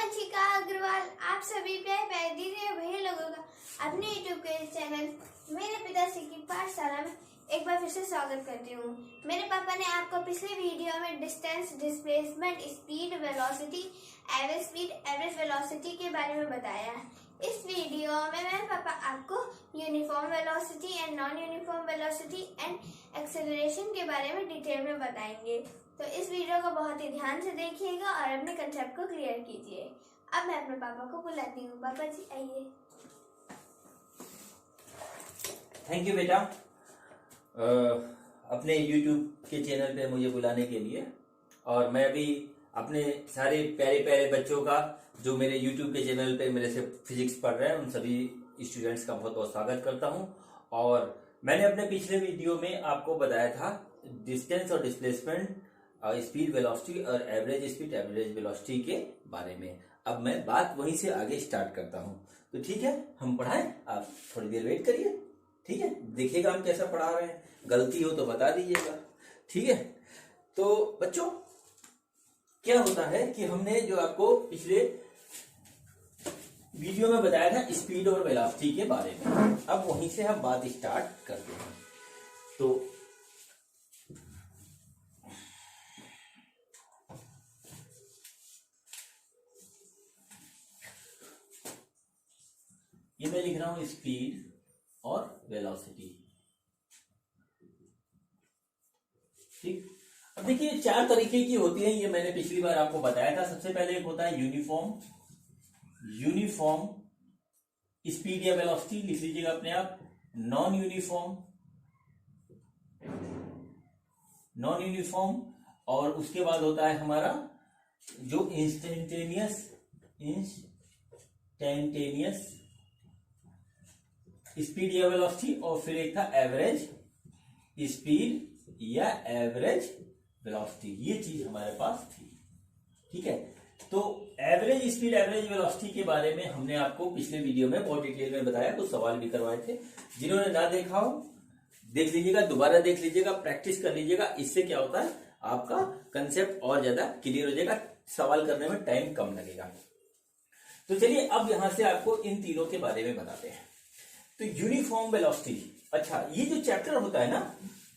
वंशिका अग्रवाल आप सभी प्यारे प्यारे दीदी और भैया लोगों का अपने YouTube के चैनल मेरे पिताश्री की पाठशाला में एक बार फिर से स्वागत करती हूँ। मेरे पापा ने आपको पिछले वीडियो में distance, displacement, speed, velocity, average velocity के बारे में बताया। इस वीडियो में मेरे पापा आपको uniform velocity and non uniform velocity and acceleration के बारे में डिटेल में बताएंगे। तो इस वीडियो को बहुत ही ध्यान से देखिएगा और अपने कंसेप्ट को क्लियर कीजिए। अब मैं अपने पापा को बुलाती हूँ। पापा जी आइए। थैंक यू बेटा अपने YouTube के चैनल पे मुझे बुलाने के लिए। और मैं अभी अपने सारे प्यारे प्यारे बच्चों का जो मेरे YouTube के चैनल पे मेरे से फिजिक्स पढ़ रहे हैं उन सभी स्टूडेंट्स का बहुत बहुत स्वागत करता हूं। और मैंने अपने पिछले वीडियो में आपको बताया था डिस्टेंस और डिस्प्लेसमेंट, स्पीड वेलोसिटी और एवरेज स्पीड एवरेज वेलोसिटी के बारे में। अब मैं बात वहीं से आगे स्टार्ट करता हूं। तो ठीक है, हम पढ़ाएं, आप थोड़ी देर वेट करिए। ठीक है, देखिएगा हम कैसा पढ़ा रहे हैं, गलती हो तो बता दीजिएगा। ठीक है, तो बच्चों क्या होता है कि हमने जो आपको पिछले वीडियो में बताया था स्पीड और वेलोसिटी के बारे में, अब वहीं से हम बात स्टार्ट करते हैं। तो ये मैं लिख रहा हूं स्पीड और वेलोसिटी। ठीक, अब देखिए चार तरीके की होती है, ये मैंने पिछली बार आपको बताया था। सबसे पहले एक होता है यूनिफॉर्म स्पीड या वेलोसिटी, लिख लीजिएगा अपने आप। नॉन यूनिफॉर्म और उसके बाद होता है हमारा जो इंस्टेंटेनियस स्पीड या वेलोसिटी, और फिर एक था एवरेज स्पीड या एवरेज वेलोसिटी। ये चीज हमारे पास थी। ठीक है, तो एवरेज स्पीड एवरेज वेलोसिटी के बारे में हमने आपको पिछले वीडियो में बहुत डिटेल में बताया, कुछ सवाल भी करवाए थे। जिन्होंने ना देखा हो देख लीजिएगा, दोबारा देख लीजिएगा, प्रैक्टिस कर लीजिएगा। इससे क्या होता है, आपका कंसेप्ट और ज्यादा क्लियर हो जाएगा, सवाल करने में टाइम कम लगेगा। तो चलिए अब यहां से आपको इन तीनों के बारे में बताते हैं। तो यूनिफॉर्म वेलोसिटी, अच्छा ये जो चैप्टर होता है ना,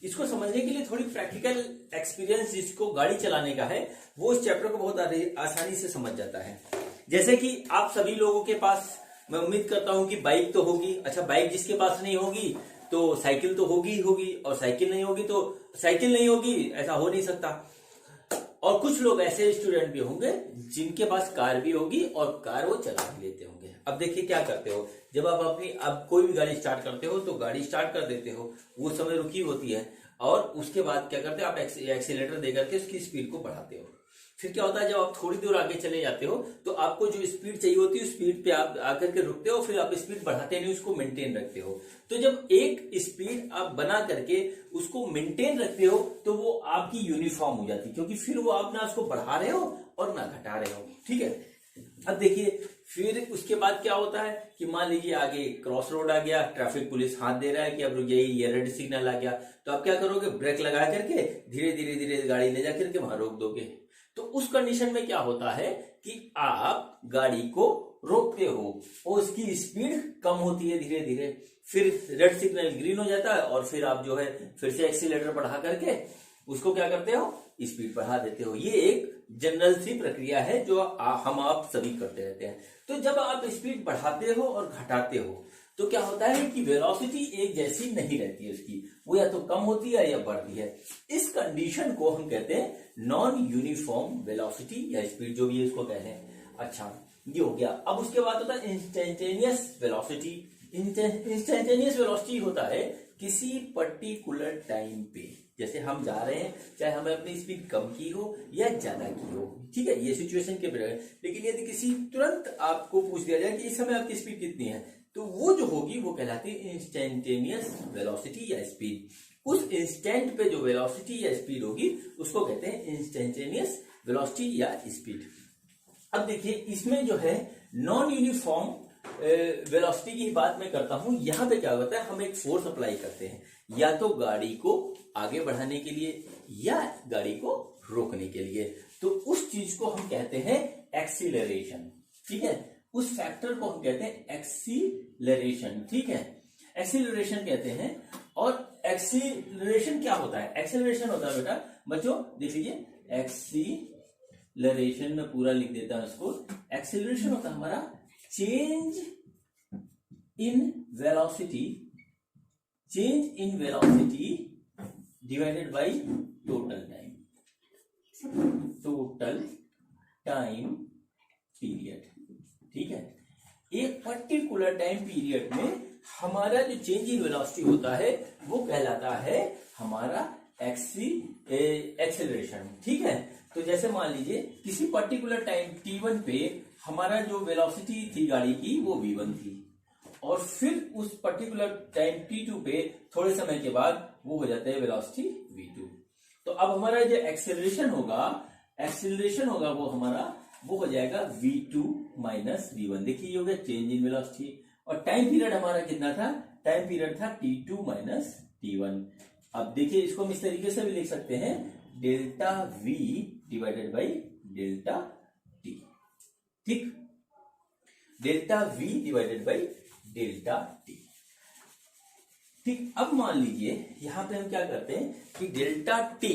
इसको समझने के लिए थोड़ी प्रैक्टिकल एक्सपीरियंस जिसको गाड़ी चलाने का है वो इस चैप्टर को बहुत आसानी से समझ जाता है। जैसे कि आप सभी लोगों के पास, मैं उम्मीद करता हूं कि बाइक तो होगी। अच्छा, बाइक जिसके पास नहीं होगी तो साइकिल तो होगी ही होगी, और साइकिल नहीं होगी तो साइकिल नहीं होगी, ऐसा हो नहीं सकता। और कुछ लोग ऐसे स्टूडेंट भी होंगे जिनके पास कार भी होगी और कार वो चला भी लेते होंगे। अब देखिए क्या करते हो, जब आप अब कोई भी गाड़ी स्टार्ट करते हो तो गाड़ी स्टार्ट कर देते हो, वो समय रुकी होती है, और उसके बाद क्या करते हो आप एक्सीलरेटर देकर के उसकी स्पीड को बढ़ाते हो। फिर क्या होता है, जब आप थोड़ी दूर आगे चले जाते हो तो आपको जो स्पीड चाहिए होती है उस स्पीड पे आप आकर के रुकते हो, फिर आप स्पीड बढ़ाते नहीं, उसको मेंटेन रखते हो। तो जब एक स्पीड आप बना करके उसको मेंटेन रखते हो तो वो आपकी यूनिफॉर्म हो जाती है, क्योंकि फिर वो आप ना उसको बढ़ा रहे हो और ना घटा रहे हो। ठीक है, अब देखिए फिर उसके बाद क्या होता है कि मान लीजिए आगे क्रॉस रोड आ गया, ट्रैफिक पुलिस हाथ दे रहा है कि अब रुक जाइए, ये रेड सिग्नल आ गया, तो आप क्या करोगे, ब्रेक लगा करके धीरे धीरे धीरे गाड़ी ले जा करके वहां रोक दोगे। तो उस कंडीशन में क्या होता है कि आप गाड़ी को रोकते हो और उसकी स्पीड कम होती है धीरे धीरे, फिर रेड सिग्नल ग्रीन हो जाता है और फिर आप जो है फिर से एक्सीलरेटर बढ़ा करके उसको क्या करते हो, स्पीड बढ़ा देते हो। ये एक जनरल सी प्रक्रिया है जो हम आप सभी करते रहते हैं। तो जब आप स्पीड बढ़ाते हो और घटाते हो तो क्या होता है कि वेलोसिटी एक जैसी नहीं रहती है उसकी, वो या तो कम होती है या बढ़ती है। इस कंडीशन को हम कहते हैं नॉन यूनिफॉर्म वेलोसिटी या स्पीड, जो भी इसको कहते हैं। अच्छा, ये हो गया। अब उसके बाद होता है इंस्टेंटेनियस वेलोसिटी। इंस्टेंटेनियस वेलोसिटी होता है किसी पर्टिकुलर टाइम पे, जैसे हम जा रहे हैं, चाहे हमें अपनी स्पीड कम की हो या ज्यादा की हो, ठीक है, ये सिचुएशन के बगैर। लेकिन यदि किसी तुरंत आपको पूछ दिया जाए कि इस समय आपकी स्पीड कितनी है, तो वो जो होगी वो कहलाती है इंस्टेंटेनियस वेलोसिटी या स्पीड। उस इंस्टेंट पे जो वेलोसिटी या स्पीड होगी उसको कहते हैं इंस्टेंटेनियस वेलोसिटी या स्पीड। अब देखिए इसमें जो है नॉन यूनिफॉर्म वेलोसिटी की बात मैं करता हूं। यहां पे क्या होता है, हम एक फोर्स अप्लाई करते हैं, या तो गाड़ी को आगे बढ़ाने के लिए या गाड़ी को रोकने के लिए। तो उस चीज को हम कहते हैं एक्सीलरेशन। ठीक है, उस फैक्टर को हम कहते हैं एक्सीलरेशन। ठीक है, एक्सीलरेशन कहते हैं। और एक्सीलरेशन क्या होता है? एक्सीलरेशन होता है बेटा बच्चों, देख लीजिए, एक्सीलरेशन में पूरा लिख देता हूं इसको। एक्सीलरेशन होता है हमारा change in velocity, change in velocity divided by total time, total time period. ठीक है, एक पर्टिकुलर टाइम पीरियड में हमारा जो चेंज इन वेलोसिटी होता है वो कहलाता है हमारा एक्सीलरेशन। ठीक है, तो जैसे मान लीजिए किसी पर्टिकुलर टाइम t1 पे हमारा जो वेलोसिटी थी गाड़ी की वो v1 थी, और फिर उस पर्टिकुलर टाइम t2 पे थोड़े समय के बाद वो हो जाता है वेलोसिटी v2। तो अब हमारा जो एक्सेलरेशन होगा वो हमारा वो हो जाएगा v2 माइनस v1। देखिए ये हो गया चेंज इन वेलोसिटी। और टाइम पीरियड हमारा कितना था? टाइम पीरियड था t2 माइनस t1। अब देखिए इसको हम इस तरीके से भी लिख सकते हैं, delta v divided by delta t। ठीक, delta v divided by delta t। ठीक, अब मान लीजिए यहां पे हम क्या करते हैं कि डेल्टा t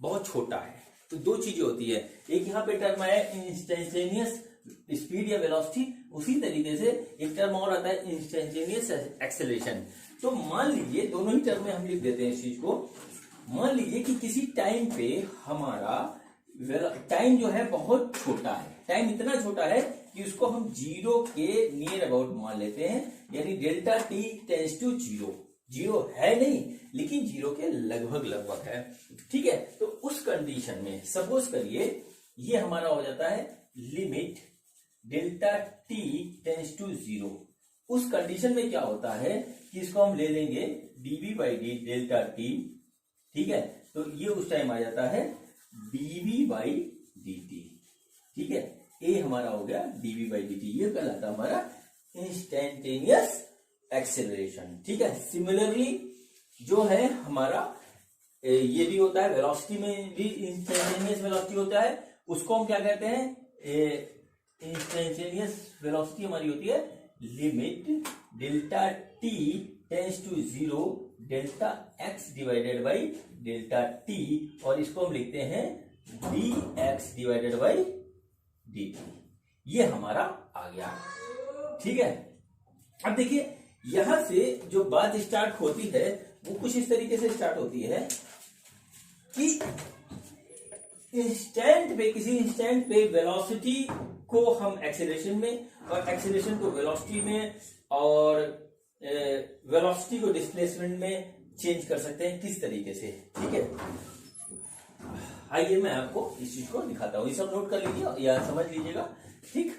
बहुत छोटा है, तो दो चीजें होती है। एक यहाँ पे टर्म आया इंस्टेंटेनियस स्पीड या वेलोसिटी, उसी तरीके से एक टर्म और आता है इंस्टेंटेनियस एक्सेलरेशन। तो मान लीजिए दोनों ही टर्म में हम लिख देते हैं इस चीज को। मान लीजिए कि किसी टाइम पे हमारा टाइम जो है बहुत छोटा है, टाइम इतना छोटा है कि उसको हम जीरो के नियर अबाउट मान लेते हैं, यानी delta t tends to zero. Zero है नहीं लेकिन जीरो के लगभग है। ठीक है, तो उस कंडीशन में सपोज करिए ये हमारा हो जाता है limit delta t tends to zero. उस कंडीशन में क्या होता है कि इसको हम ले लेंगे dv by d delta t. ठीक है, तो ये उस टाइम आ जाता है डीवी बाई डी टी। ठीक है, ए हमारा हो गया डीवी बाई डी टी, ये कहलाता हमारा इंस्टेंटेनियस एक्सेलरेशन। ठीक है, सिमिलरली जो है हमारा ये भी होता है, वेलोसिटी में भी इंस्टेंटेनियस वेलोसिटी होता है, उसको हम क्या कहते हैं? इंस्टेंटेनियस वेलोसिटी हमारी होती है limit delta t tends to zero delta x divided by delta t, और इसको हम लिखते हैं d x divided by d t. ये हमारा आ गया। ठीक है, अब देखिए यहां से जो बात स्टार्ट होती है वो कुछ इस तरीके से स्टार्ट होती है कि किसी इंस्टेंट पे वेलोसिटी को हम एक्सेलरेशन में, और एक्सेलरेशन को वेलोसिटी में, और वेलोसिटी को डिस्प्लेसमेंट में चेंज कर सकते हैं किस तरीके से। ठीक है, आइए मैं आपको इस चीज को दिखाता हूं, ये सब नोट कर लीजिए या समझ लीजिएगा। ठीक,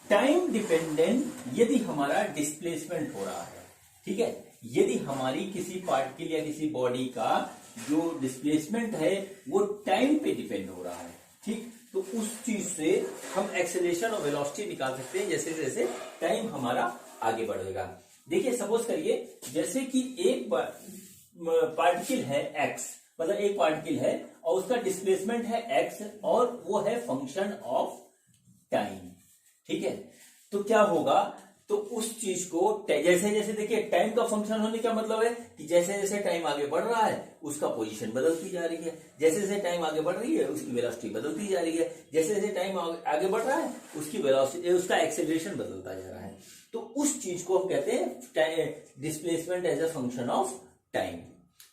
टाइम डिपेंडेंट यदि हमारा डिस्प्लेसमेंट हो रहा है, ठीक है, यदि हमारी किसी पार्टिकल या किसी बॉडी का जो डिस्प्लेसमेंट है वो टाइम पे डिपेंड हो रहा है, ठीक, तो उस चीज से हम एक्सेलरेशन और वेलोसिटी निकाल सकते हैं जैसे जैसे टाइम हमारा आगे बढ़ेगा। देखिए सपोज करिए जैसे कि एक पार्टिकल है एक्स, मतलब एक पार्टिकल है और उसका डिस्प्लेसमेंट है एक्स और वो है फंक्शन ऑफ टाइम। ठीक है, तो क्या होगा, तो उस चीज को जैसे जैसे देखिए टाइम का फंक्शन होने का मतलब है कि जैसे जैसे टाइम आगे बढ़ रहा है उसका पोजीशन बदलती जा रही है, जैसे जैसे टाइम आगे बढ़ रही है उसकी वेलोसिटी बदलती जा रही है, जैसे जैसे टाइम आगे बढ़ रहा है उसकी वेलोसिटी, उसका एक्सेलरेशन बदलता जा रहा है। तो उस चीज को हम कहते हैं displacement as a function of time.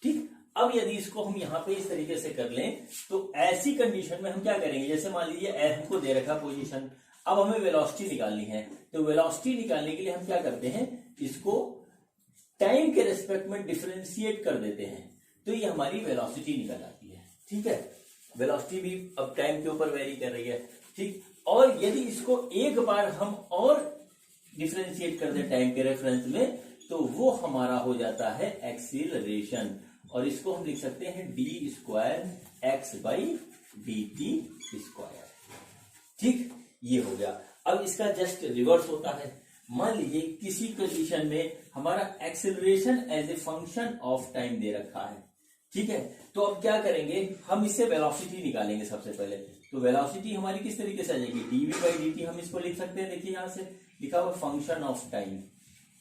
ठीक, अब यदि इसको हम यहाँ पे इस तरीके से कर लें तो ऐसी कंडीशन में हम क्या करेंगे, जैसे मान लीजिए हमको दे रखा पोजीशन, अब हमें वेलोसिटी निकालनी है, तो वेलोसिटी निकालने के लिए हम क्या करते हैं, इसको टाइम के रेस्पेक्ट में डिफरेंशिएट कर देते हैं, तो ये हमारी वेलोसिटी निकल आती है। ठीक है, वेलोसिटी भी अब टाइम के ऊपर वेरी कर रही है। ठीक, और यदि इसको एक बार हम और डिफरेंशिएट कर दें टाइम के रेफरेंस में तो वो हमारा हो जाता है एक्सीलरेशन, और इसको हम लिख सकते हैं D square x by d T square. ठीक, ये हो गया। अब इसका जस्ट रिवर्स होता है, मान लीजिए किसी कंडीशन में हमारा acceleration as a function of time दे रखा है, ठीक है, तो अब क्या करेंगे, हम इससे वेलोसिटी निकालेंगे सबसे पहले। तो वेलोसिटी हमारी किस तरीके से आ जाएगी, dv बाई dt हम इसको लिख सकते हैं। देखिए यहां से लिखा हुआ फंक्शन ऑफ टाइम।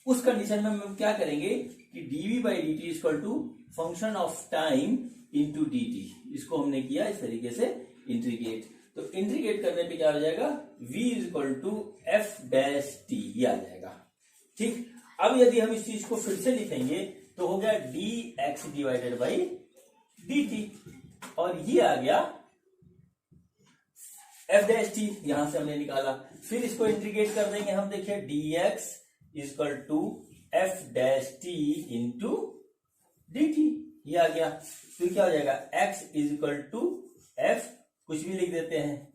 उस कंडीशन में हम क्या करेंगे कि dv by dt equal to function of time into dt। इसको हमने किया इस तरीके से इंटीग्रेट। तो इंटीग्रेट करने पे क्या हो जाएगा, v equal to f dash t, ये आ जाएगा। ठीक, अब यदि हम इस चीज को फिर से लिखेंगे तो हो गया dx डिवाइडेड बाई dt, और ये आ गया एफ डैश टी, यहां से हमने निकाला। फिर इसको इंटीग्रेट कर देंगे हम, देखिए dx equal to f dash t into d t, ये आ गया। फिर क्या हो जाएगा, x इक्वल टू एफ, कुछ भी लिख देते हैं,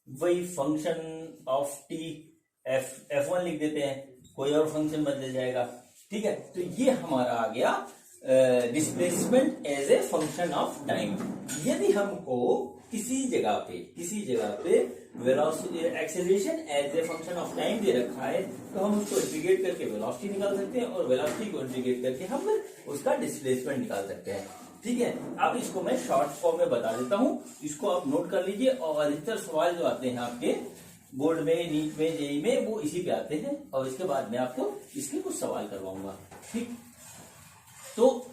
वही फंक्शन ऑफ टी f1 लिख देते हैं, कोई और फंक्शन बदल जाएगा। ठीक है, तो ये हमारा आ गया displacement as a function of time. यदि हमको किसी जगह पे velocity acceleration as a function of time दे रखा है, तो हम उसको इंटीग्रेट करके वेलोसिटी निकाल सकते हैं, और वेलोसिटी को इंटीग्रेट करके हम उसका डिस्प्लेसमेंट निकाल सकते हैं। ठीक है, अब इसको मैं शॉर्ट फॉर्म में बता देता हूं, इसको आप नोट कर लीजिए। और अधिकतर सवाल जो आते हैं आपके बोर्ड में, नीट में, जेईई में, वो इसी पे आते हैं, और इसके बाद मैं आपको इसके कुछ सवाल करवाऊंगा। ठीक, तो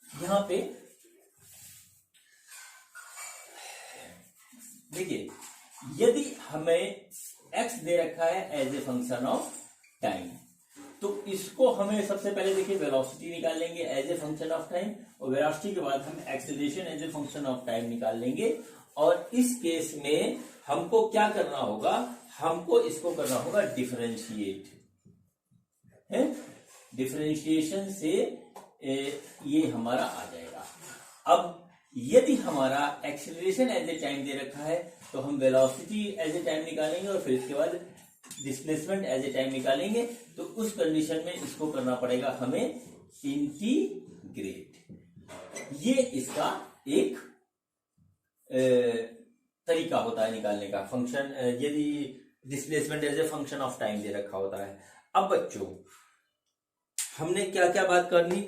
यहां पे देखिए, यदि हमें x दे रखा है as a function of time, तो इसको हमें सबसे पहले देखिए वेलोसिटी निकाल लेंगे as a function of time, और वेलोसिटी के बाद हम acceleration as a function of time निकाल लेंगे। और इस केस में हमको क्या करना होगा, हमको इसको करना होगा डिफरेंशिएट है, डिफरेंशिएशन से ये हमारा आ जाएगा। अब यदि हमारा एक्सेलरेशन एज ए टाइम दे रखा है, तो हम वेलोसिटी एज ए टाइम निकालेंगे, और फिर इसके बाद डिस्प्लेसमेंट एज ए टाइम निकालेंगे। तो उस कंडीशन में इसको करना पड़ेगा हमें इंटीग्रेट। ये इसका एक तरीका होता है निकालने का, फंक्शन यदि displacement as a function of time दे रखा होता है। अब बच्चों, हमने क्या क्या बात कर ली,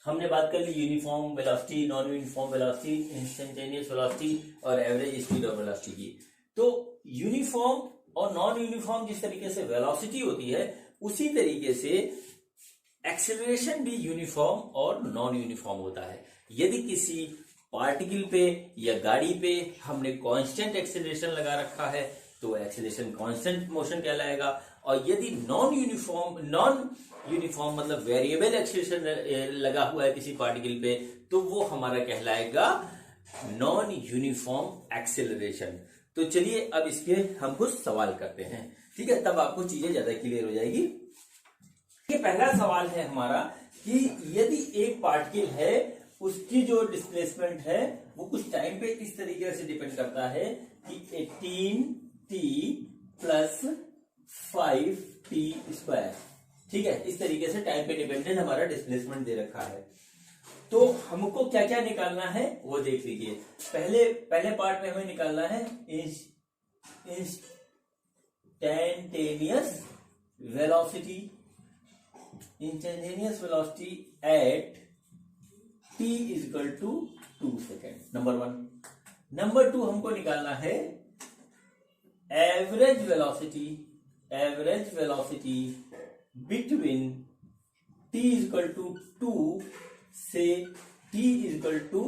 हमने बात कर ली uniform velocity, non uniform velocity, instantaneous velocity और एवरेज स्पीड ऑफ वेलोसिटी की। तो यूनिफॉर्म और नॉन यूनिफॉर्म जिस तरीके से वेलोसिटी होती है, उसी तरीके से एक्सेलरेशन भी यूनिफॉर्म और नॉन यूनिफॉर्म होता है। यदि किसी पार्टिकल पे या गाड़ी पे हमने कांस्टेंट एक्सेलरेशन लगा रखा है, तो एक्सेलरेशन कांस्टेंट मोशन कहलाएगा। और यदि नॉन यूनिफॉर्म मतलब वेरिएबल एक्सेलरेशन लगा हुआ है किसी पार्टिकल पे, तो वो हमारा कहलाएगा नॉन यूनिफॉर्म एक्सेलरेशन। तो चलिए अब इसके हम कुछ सवाल करते हैं, ठीक है, तब आपको चीजें ज्यादा क्लियर हो जाएगी। ये पहला सवाल है हमारा कि यदि एक पार्टिकल है, उसकी जो डिस्प्लेसमेंट है वो कुछ टाइम पे इस तरीके से डिपेंड करता है कि 18t प्लस 5t स्क्वायर, ठीक है, इस तरीके से टाइम पे डिपेंडेंट हमारा डिस्प्लेसमेंट दे रखा है। तो हमको क्या क्या निकालना है वो देख लीजिए। पहले पार्ट में हमें निकालना है instantaneous velocity at t equal to 2 second, number 1। Number 2 हमको निकालना है average velocity between t equal to 2 से t इक्वल टू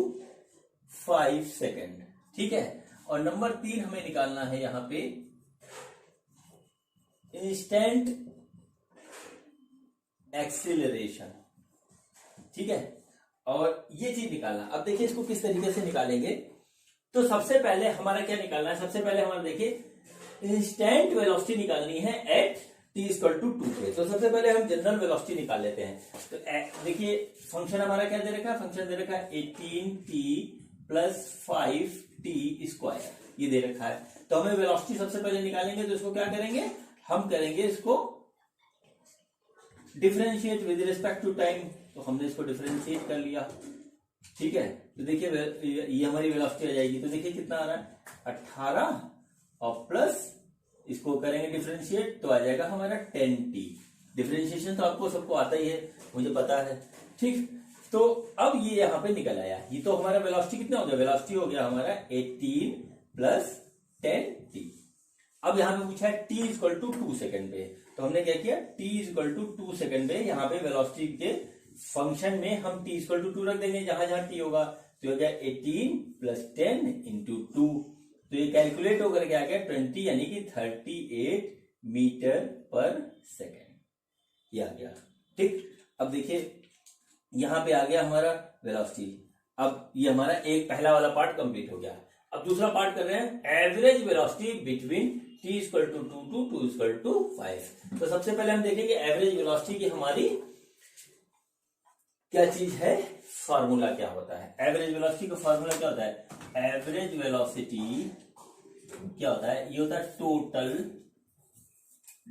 5 सेकेंड, ठीक है। और नंबर 3 हमें निकालना है यहां पे इंस्टेंट एक्सीलरेशन, ठीक है, और ये चीज निकालना। अब देखिए इसको किस तरीके से निकालेंगे। तो सबसे पहले हमारा क्या निकालना है, सबसे पहले हमारा देखिए इंस्टेंट वेलोसिटी निकालनी है एट t इक्वल टू 2 पे। तो सबसे पहले हम जनरल वेलोसिटी निकाल लेते हैं। तो देखिए फंक्शन हमारा क्या दे रखा है, फंक्शन दे रखा है 18t प्लस 5t स्क्वायर, ये दे रखा है। तो हमें वेलोसिटी सबसे पहले निकालेंगे, तो इसको क्या करेंगे, हम करेंगे इसको differentiate with respect to time. तो हमने इसको डिफरेंशिएट कर लिया, ठीक है। तो देखिए ये हमारी वेलोसिटी आ जाएगी। तो देखिए कितना आ रहा है 18 और प्लस इसको करेंगे डिफरेंशिएट, तो आ जाएगा हमारा 10t। डिफरेंशिएशन तो आपको सबको आता ही है, मुझे पता है। ठीक, तो अब ये यहाँ पे निकल आया, ये तो हमारा वेलोसिटी कितना हो गया, वेलोसिटी हो गया हमारा 18 प्लस 10t। अब यहाँ पे पूछा है t इक्वल टू 2 सेकेंड पे, तो हमने क्या किया, t इक्वल टू 2 सेकेंड पे यहाँ पे वेलोसिटी के फंक्शन में हम t इक्वल टू 2 रख देंगे, जहां जहां t होगा, तो हो गया 18 प्लस 10 इंटू 2, तो ये कैलकुलेट होकर के आ गया 20 यानी कि 38 मीटर पर सेकेंड, ये आ गया। ठीक, अब देखिए यहां पे आ गया हमारा वेलोसिटी। अब ये हमारा एक पहला वाला पार्ट कंप्लीट हो गया। अब दूसरा पार्ट कर रहे हैं average velocity between t equal to 2 to 2 equal to 5। तो सबसे पहले हम देखेंगे एवरेज वेलोसिटी की हमारी क्या चीज है, फार्मूला क्या होता है। एवरेज वेलोसिटी का फार्मूला क्या होता है, एवरेज वेलोसिटी क्या होता है, ये होता है टोटल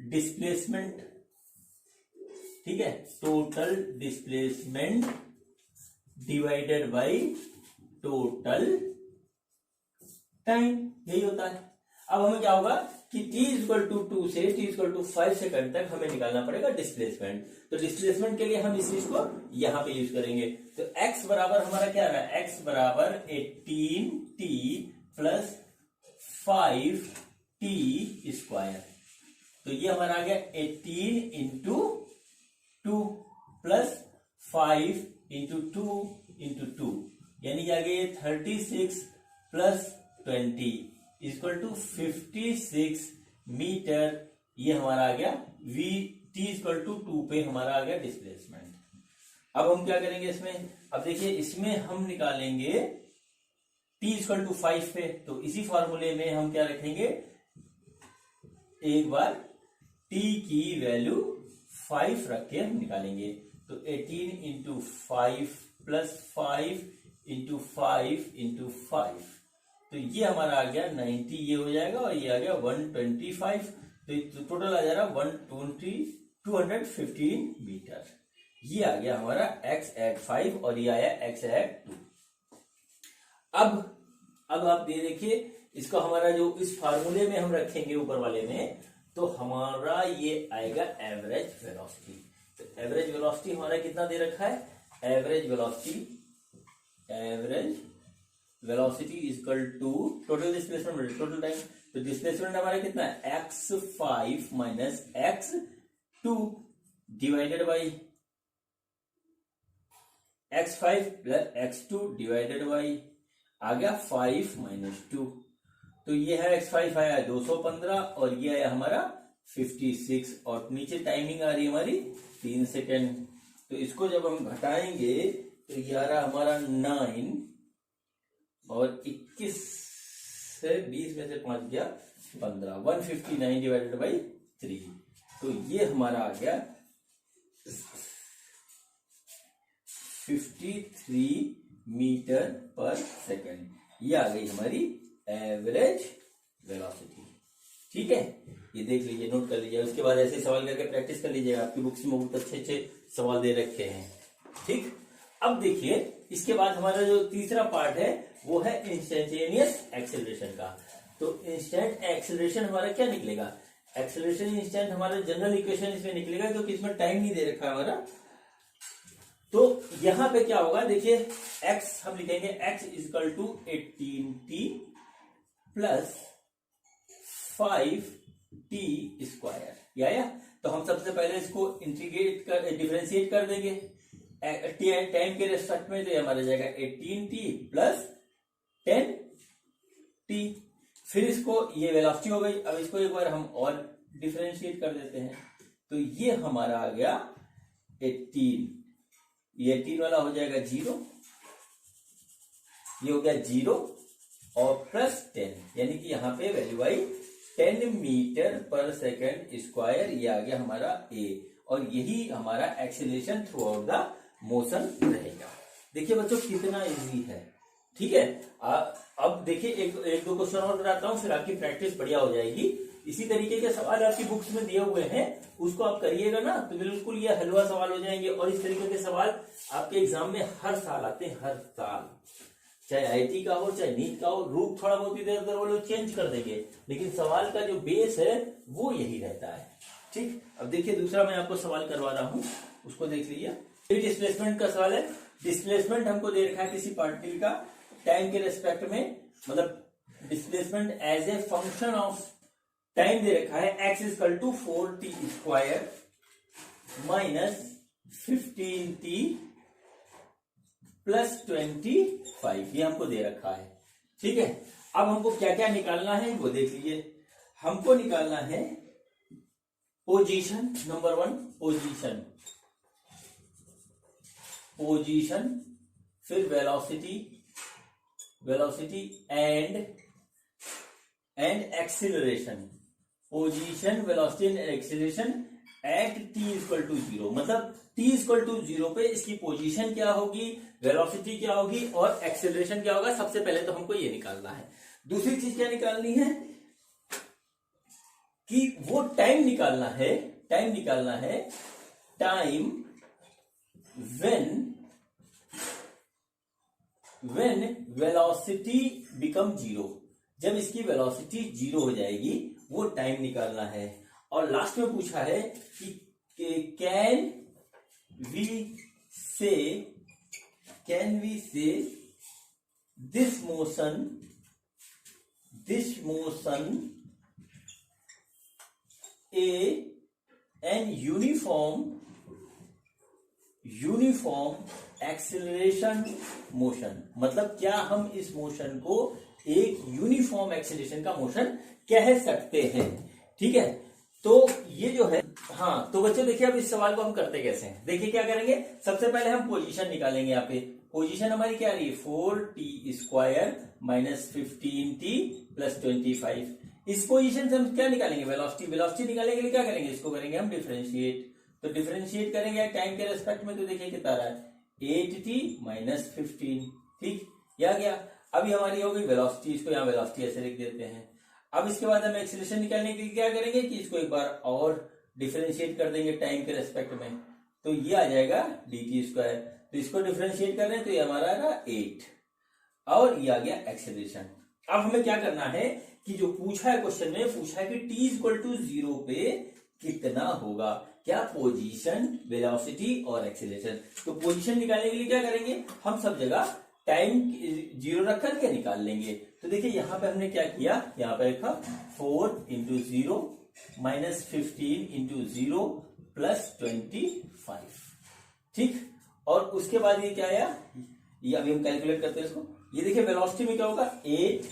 डिस्प्लेसमेंट। ठीक है, total displacement divided by total time, यही होता है। अब हमें क्या होगा कि t इक्वल टू 2 से t इक्वल टू 5 सेकंड तक हमें निकालना पड़ेगा डिस्प्लेसमेंट। तो डिस्प्लेसमेंट के लिए हम इस चीज को यहां पे यूज करेंगे। तो x बराबर हमारा क्या रहा है, x बराबर 18t प्लस 5t स्क्वायर। तो ये हमारा आ गया 18 इंटू 2 प्लस 5 इंटू 2 इंटू 2, यानी कि आ गया 36 प्लस 20 इक्वल टू 56 मीटर। ये हमारा आ गया v t इक्वल टू 2 पे हमारा आ गया डिस्प्लेसमेंट। अब हम क्या करेंगे इसमें, अब देखिए इसमें हम निकालेंगे t इक्वल टू 5 पे, तो इसी फॉर्मूले में हम क्या रखेंगे, एक बार t की वैल्यू 5 रख के हम निकालेंगे। तो 18 इंटू 5 प्लस 5 इंटू 5 इंटू 5, तो ये हमारा आ गया 90, ये हो जाएगा, और ये आ गया 125, तो टोटल आ जा रहा 215 मीटर। ये आ गया हमारा x एट 5 और ये आया x एट 2। अब आप ये देखिए, इसको हमारा जो इस फार्मूले में हम रखेंगे ऊपर वाले में, तो हमारा ये आएगा एवरेज वेलोसिटी। तो एवरेज वेलोसिटी हमारा कितना दे रखा है, average velocity equal to total displacement total time. तो डिस्प्लेसमेंट हमारा कितना है, x5 minus x2 divided by x5 plus x2 divided by आ गया 5 माइनस 2। तो ये है x5 आया 215 और ये आया हमारा 56, और नीचे टाइमिंग आ रही है हमारी 3 सेकेंड। तो इसको जब हम घटाएंगे तो ये आ रहा हमारा 9 और 21 से 20 में से 5 गया 15, 159 डिवाइडेड बाई 3। तो ये हमारा आ गया 53 मीटर पर सेकेंड। ये आ गई हमारी एवरेज वेलोसिटी। ठीक है, ये देख लीजिए, नोट कर लीजिए, उसके बाद ऐसे सवाल करके प्रैक्टिस कर लीजिएगा। आपकी बुक्स में बहुत अच्छे अच्छे सवाल दे रखे हैं। ठीक, अब देखिए इसके बाद हमारा जो तीसरा पार्ट है वो है इंस्टेंटेनियस एक्सेलरेशन का। तो इंस्टेंट एक्सेलरेशन हमारा क्या निकलेगा, एक्सेलरेशन इंस्टेंट हमारा जनरल इक्वेशन इसमें निकलेगा, क्योंकि इसमें टाइम नहीं दे रखा हमारा। तो यहां पे क्या होगा, देखिए x हम लिखेंगे x equal to 18t plus 5t square. या तो हम सबसे पहले इसको इंटीग्रेट कर डिफरेंशिएट कर देंगे टाइम के रेस्पेक्ट में, तो ये हमारा जाएगा 18t प्लस 10t। फिर इसको, ये वेलोसिटी हो गई, अब इसको एक बार हम और डिफरेंशिएट कर देते हैं। तो ये हमारा आ गया 18, ये 18 वाला हो जाएगा 0, ये हो गया 0 और प्लस 10, यानी कि यहां पे वैल्यू आई 10 मीटर पर सेकेंड स्क्वायर। ये आ गया हमारा a, और यही हमारा acceleration through out the motion रहेगा। देखिए बच्चों कितना इजी है। ठीक है, अब देखिए एक दो क्वेश्चन और कराता हूं, फिर आपकी प्रैक्टिस बढ़िया हो जाएगी। इसी तरीके के सवाल आपकी बुक्स में दिए हुए हैं, उसको आप करिएगा ना, तो बिल्कुल ये हलवा सवाल हो जाएंगे। और इस तरीके के सवाल आपके एग्जाम में हर साल आते हैं, हर साल, चाहे आईटी का हो चाहे नीट का हो। रूप थोड़ा बहुत इधर उधर वो लोग चेंज कर देंगे, लेकिन सवाल का जो बेस है वो यही रहता है। ठीक, अब देखिए दूसरा मैं आपको सवाल करवा रहा हूं, उसको देख लीजिए। डिस्प्लेसमेंट का सवाल है। डिस्प्लेसमेंट हमको दे रखा है किसी पार्टिकल का टाइम के रेस्पेक्ट में, मतलब displacement as a function of time दे रखा है x equal to 4t square minus 15t plus 25, ये हमको दे रखा है। ठीक है, अब हमको क्या क्या निकालना है वो देख लीजिए। हमको निकालना है पोजीशन, नंबर 1 पोजीशन, फिर velocity and acceleration. Position, velocity and acceleration at t equal to 0, मतलब t इक्वल टू 0 पे इसकी पोजीशन क्या होगी, वेलोसिटी क्या होगी और एक्सीलरेशन क्या होगा। सबसे पहले तो हमको ये निकालना है। दूसरी चीज क्या निकालनी है कि वो टाइम निकालना है टाइम व्हेन वेलोसिटी बिकम 0, जब इसकी वेलोसिटी 0 हो जाएगी वो टाइम निकालना है। और लास्ट में पूछा है कि can we say this motion an uniform acceleration motion, मतलब क्या हम इस मोशन को एक यूनिफॉर्म एक्सेलरेशन का मोशन कह सकते हैं। ठीक है, तो ये जो है, हाँ तो बच्चों देखिए अब इस सवाल को हम करते कैसे हैं। देखिए क्या करेंगे, सबसे पहले हम पोजीशन निकालेंगे। यहाँ पे पोजीशन हमारी क्या आ रही है, 4t square minus 15t plus 25। इस पोजीशन से हम क्या निकालेंगे, वेलोसिटी निकालने के लिए क्या करेंगे, इसको करेंगे हम डिफरेंशिएट। तो डिफरेंशिएट करेंगे टाइम के रेस्पेक्ट में, तो देखिए कितना रहा है 8t माइनस 15। ठीक, ये आ गया। अभी हमारी हो गई वेलोसिटी, इसको यहाँ वेलोसिटी ऐसे लिख देते हैं। अब इसके बाद हम एक्सीलरेशन निकालने के लिए क्या करेंगे कि इसको एक बार और डिफरेंशिएट कर देंगे टाइम के रेस्पेक्ट में, तो ये आ जाएगा dt स्क्वायर। तो इसको डिफरेंशिएट कर रहे हैं तो ये हमारा आ रहा 8 और ये आ गया एक्सेलरेशन। अब हमें क्या करना है कि जो पूछा है क्वेश्चन में, पूछा है कि t इक्वल टू 0 पे कितना होगा, क्या पोजीशन, वेलोसिटी और एक्सेलरेशन। तो पोजीशन निकालने के लिए क्या करेंगे, हम सब जगह टाइम 0 रख करके निकाल लेंगे। तो देखिए यहां पे हमने क्या किया, यहाँ पे लिखा 4 इंटू 0 माइनस 15 इंटू 0 प्लस 25। ठीक, और उसके बाद ये क्या आया, ये अभी हम कैलकुलेट करते हैं इसको। ये देखिए वेलोसिटी में क्या होगा 8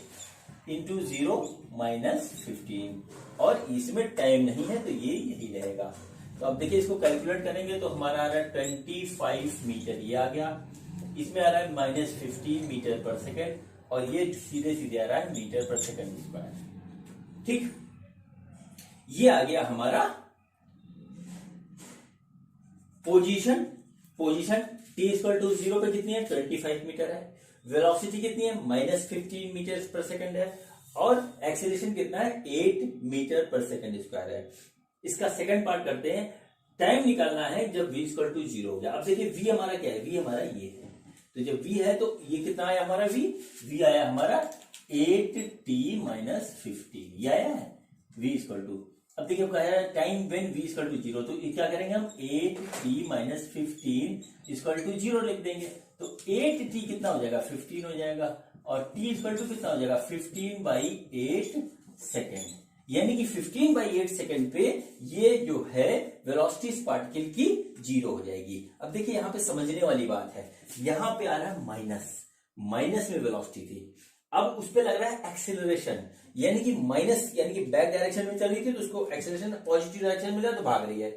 इंटू 0 माइनस 15, और इसमें टाइम नहीं है तो ये यही रहेगा। तो अब देखिए इसको कैलकुलेट करेंगे तो हमारा आ रहा है 25 मीटर, ये आ गया। इसमें आ रहा है माइनस 15 मीटर पर सेकेंड, और ये सीधे सीधे आ रहा है मीटर पर सेकेंड स्क्वायर। ठीक, ये आ गया हमारा पोजीशन t इक्वल टू 0 पे कितनी है 25 मीटर है, वेलोसिटी कितनी है माइनस 15 मीटर पर सेकेंड है, और एक्सेलरेशन कितना है 8 मीटर पर सेकेंड स्क्वायर है। इसका सेकंड पार्ट करते हैं, टाइम निकालना है जब v इक्वल टू 0 हो गया। अब देखिए v हमारा क्या है, v हमारा ये है, तो जब v है तो ये कितना आया हमारा v आया हमारा 8t माइनस 15, ये आया है v इक्वल टू। अब देखिए कहा है time when v equal to 0, तो क्या करेंगे हम 8t माइनस 15 इक्वल टू 0 लिख देंगे। तो 8t कितना हो जाएगा 15 हो जाएगा, और t इक्वल टू कितना हो जाएगा 15/8 सेकेंड, यानी कि 15/8 सेकेंड पे ये जो है वेलोसिटी इस पार्टिकल की 0 हो जाएगी। अब देखिए यहाँ पे समझने वाली बात है, यहाँ पे आ रहा है माइनस में वेलोसिटी थी, अब उस पे लग रहा है एक्सेलरेशन, यानी कि माइनस, यानी कि बैक डायरेक्शन में चल रही थी तो उसको एक्सेलरेशन पॉजिटिव डायरेक्शन मिला तो भाग रही है।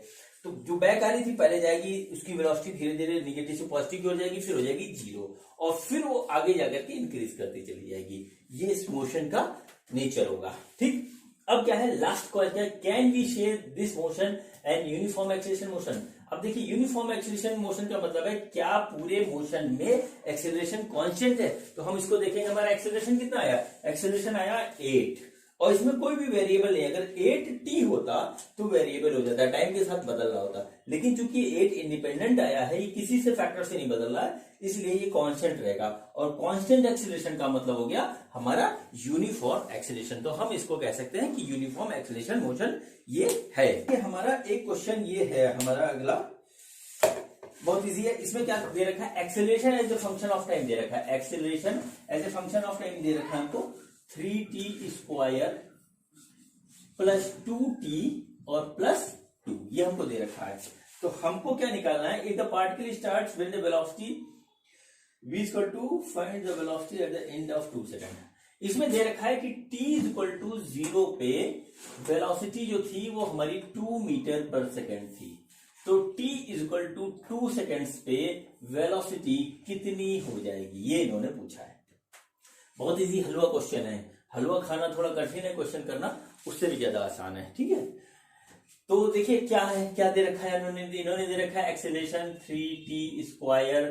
तो जो बैक आ रही थी पहले जाएगी, उसकी वेलोसिटी धीरे धीरे निगेटिव से पॉजिटिव की हो जाएगी, फिर हो जाएगी 0, और फिर वो आगे जाकर के इंक्रीज करती चली जाएगी। ये इस मोशन का नेचर होगा। ठीक, अब क्या है लास्ट क्वेश्चन है, can we share this motion and uniform acceleration motion. अब देखिए यूनिफॉर्म एक्सेलरेशन मोशन का मतलब है क्या पूरे मोशन में एक्सेलरेशन कांस्टेंट है। तो हम इसको देखेंगे, हमारा एक्सेलरेशन कितना आया, एक्सेलरेशन आया 8, और इसमें कोई भी वेरिएबल नहीं, अगर 8t होता तो वेरिएबल हो जाता, टाइम के साथ बदल रहा होता, लेकिन चूंकि 8 इंडिपेंडेंट आया है, ये किसी से फैक्टर से नहीं बदल रहा है, इसलिए ये कांस्टेंट रहेगा। और कांस्टेंट एक्सीलरेशन का मतलब हो गया हमारा यूनिफॉर्म एक्सीलरेशन। तो हम इसको कह सकते हैं कि यूनिफॉर्म एक्सीलरेशन मोशन ये है। ये हमारा एक क्वेश्चन ये है, हमारा अगला बहुत इजी है। इसमें क्या दे रखा है, acceleration as a function of time दे रखा है, acceleration as a function of time दे रखा है हमको 3t स्क्वायर प्लस 2t और प्लस 2, ये हमको दे रखा है। तो हमको क्या निकालना है, if the particle starts when the velocity v equal to find the velocity at the end of 2 second. इसमें दे रखा है कि t इक्वल टू 0 पे वेलोसिटी जो थी वो हमारी 2 मीटर पर सेकंड थी। तो t इक्वल टू 2 सेकेंड्स पे वेलोसिटी कितनी हो जाएगी, ये इन्होंने पूछा है। बहुत इजी हलवा क्वेश्चन है, हलवा खाना थोड़ा कठिन है, क्वेश्चन करना उससे भी ज्यादा आसान है, ठीक है। तो देखिए क्या है, क्या दे रखा है इन्होंने दे रखा है acceleration 3t square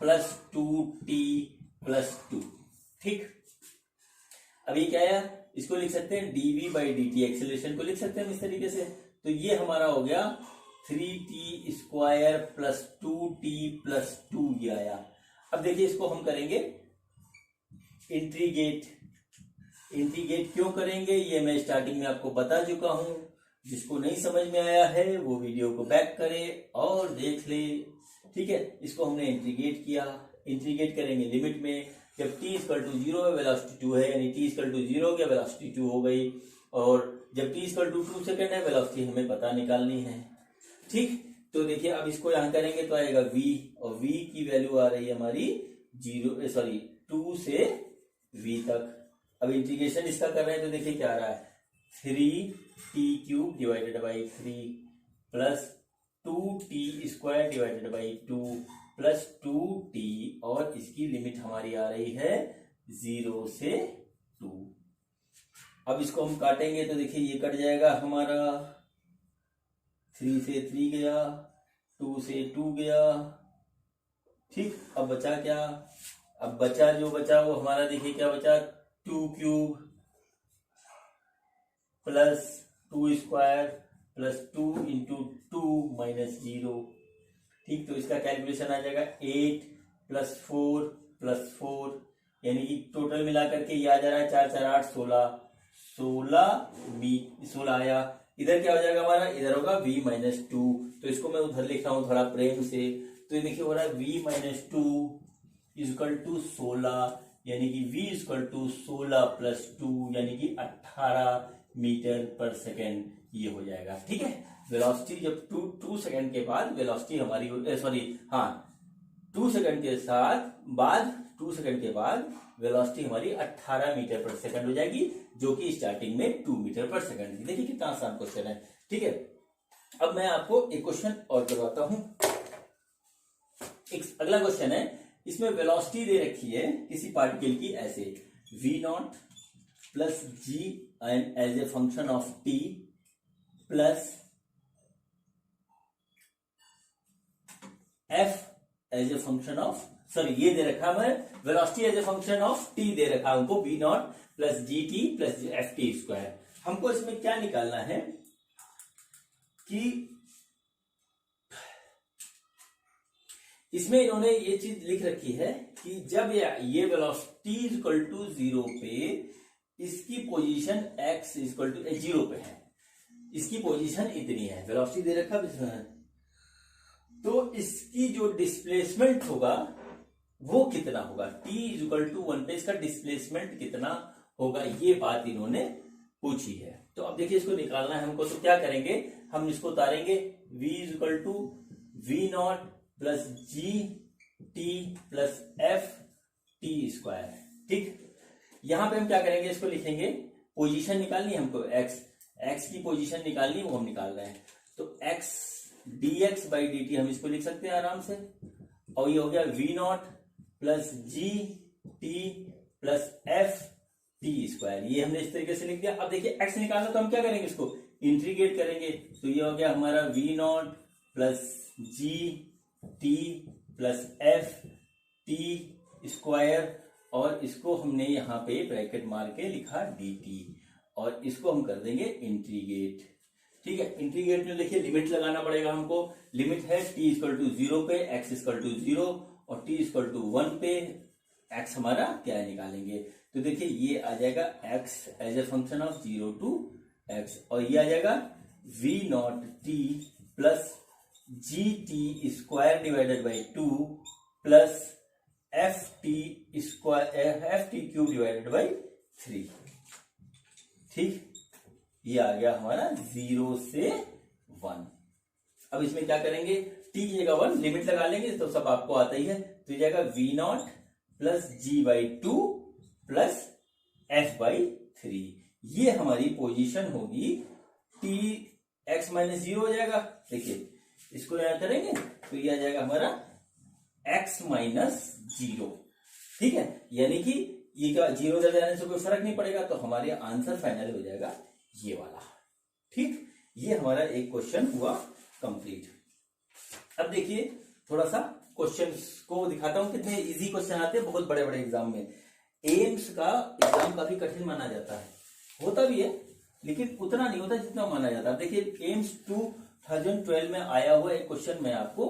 plus 2t plus 2, ठीक। अभी क्या है, इसको लिख सकते हैं dv बाई dt, एक्सेलरेशन को लिख सकते हैं इस तरीके से। तो ये हमारा हो गया 3t square plus 2t plus 2, ये आया। अब देखिए इसको हम करेंगे इंटीग्रेट। इंटीग्रेट क्यों करेंगे ये मैं स्टार्टिंग में आपको बता चुका हूं, जिसको नहीं समझ में आया है वो वीडियो को बैक करे और देख ले, ठीक है। इसको हमने इंटीग्रेट किया, इंटीग्रेट करेंगे लिमिट में, जब t इक्वल टू 0 है वेलोसिटी 2 है, यानी t इक्वल टू 0 हो गया वेलोसिटी 2 हो गई। और जब t इक्वल टू 2 सेकेंड है वेलोसिटी हमें पता निकालनी है, ठीक। तो देखिए अब इसको यहां करेंगे तो आएगा v, और v की वैल्यू आ रही है हमारी 2 से v तक। अब इंटीग्रेशन इसका कर रहे हैं तो देखिए क्या आ रहा है, 3t cube divided by 3 plus 2t square divided by 2 plus 2t, और इसकी लिमिट हमारी आ रही है 0 से 2। अब इसको हम काटेंगे तो देखिए ये कट जाएगा हमारा, 3 से 3 गया, 2 से 2 गया, ठीक। अब बचा क्या, अब बचा जो बचा वो हमारा देखिए क्या बचा, 2 cube plus 2 square plus 2 into 2 minus 0, ठीक। तो इसका कैलकुलेशन आ जाएगा 8 प्लस 4 प्लस 4, यानी कि टोटल मिलाकर के ये आ जा रहा है 4 4 8 16 आया। इधर क्या हो जाएगा हमारा, इधर होगा v माइनस 2, तो इसको मैं उधर लिख रहा हूं थोड़ा प्रेम से। तो ये देखिए हो रहा है v माइनस 2 इक्वल टू 16, यानी कि v इक्वल टू 16 प्लस 2 यानी कि 18 मीटर पर सेकेंड ये हो जाएगा, ठीक है। वेलोसिटी जब 2 सेकेंड के बाद वेलोसिटी हमारी 2 सेकेंड के बाद 2 सेकेंड के बाद वेलोसिटी हमारी 18 मीटर पर सेकंड हो जाएगी, जो कि स्टार्टिंग में 2 मीटर पर सेकंड थी। देखिए कितना आसान क्वेश्चन है, ठीक है। अब मैं आपको एक क्वेश्चन और करवाता हूं। एक अगला क्वेश्चन है, इसमें वेलोसिटी दे रखी है किसी पार्टिकल की ऐसे v0 plus g and as a function of t plus f as a function of, sorry ये दे रखा है velocity as a function of t दे रखा है हमको v0 plus gt plus ft square. हमको इसमें क्या निकालना है कि इसमें इन्होंने ये चीज लिख रखी है कि जब ये वेलोसिटी इक्वल टू 0 पे इसकी पोजीशन x इक्वल टू 0 पे है, इसकी पोजीशन इतनी है, वेलोसिटी दे रखा है, तो इसकी जो डिस्प्लेसमेंट होगा वो कितना होगा, t इक्वल टू 1 पे इसका डिस्प्लेसमेंट कितना होगा, ये बात इन्होंने पूछी है। तो अब देखिए इसको निकालना है हमको, तो क्या करेंगे, हम इसको उतारेंगे v equal to v0 plus g t plus f t square, ठीक। यहां पे हम क्या करेंगे, इसको लिखेंगे, पोजीशन निकालनी है हमको, एक्स की पोजीशन निकालनी, वो हम निकाल रहे हैं। तो एक्स dx बाई dt हम इसको लिख सकते हैं आराम से, और ये हो गया v0 plus g t plus f t square, ये हमने इस तरीके से लिख दिया। अब देखिए x निकालना, तो हम क्या करेंगे, इसको इंटीग्रेट करेंगे, तो ये हो गया हमारा v0 plus g t plus f t square, और इसको हमने यहाँ पे ब्रैकेट मार के लिखा dt, और इसको हम कर देंगे इंटीग्रेट। ठीक है, इंटीग्रेट में देखिए लिमिट लगाना पड़ेगा हमको। लिमिट है t इक्वल टू 0 पे x इक्वल टू 0 और t इक्वल टू 1 पे x हमारा क्या है निकालेंगे। तो देखिए ये आ जाएगा x as a function of 0 to x और ये आ जाएगा v not t plus g t square divided by 2 plus f t cube divided by 3। ठीक, ये आ गया हमारा 0 से 1। अब इसमें क्या करेंगे, t की जगह 1 लिमिट लगा लेंगे तो सब आपको आता ही है। तो ये जाएगा v not plus g by 2 plus f by 3। ये हमारी पोजीशन होगी। t x माइनस 0 हो जाएगा। देखिए इसको यहां करेंगे तो ये आ जाएगा हमारा x माइनस 0। ठीक है, यानी कि ये क्या 0 इधर जाने से कोई फर्क नहीं पड़ेगा, तो हमारे आंसर फाइनल हो जाएगा ये वाला। ठीक, ये हमारा एक क्वेश्चन हुआ कंप्लीट। अब देखिए थोड़ा सा क्वेश्चन को दिखाता हूं, कितने इजी क्वेश्चन आते हैं बहुत बड़े बड़े एग्जाम में। एम्स का एग्जाम काफी कठिन माना जाता है, होता भी है लेकिन उतना नहीं होता जितना माना जाता है। देखिए एम्स 2012 में आया हुआ एक क्वेश्चन मैं आपको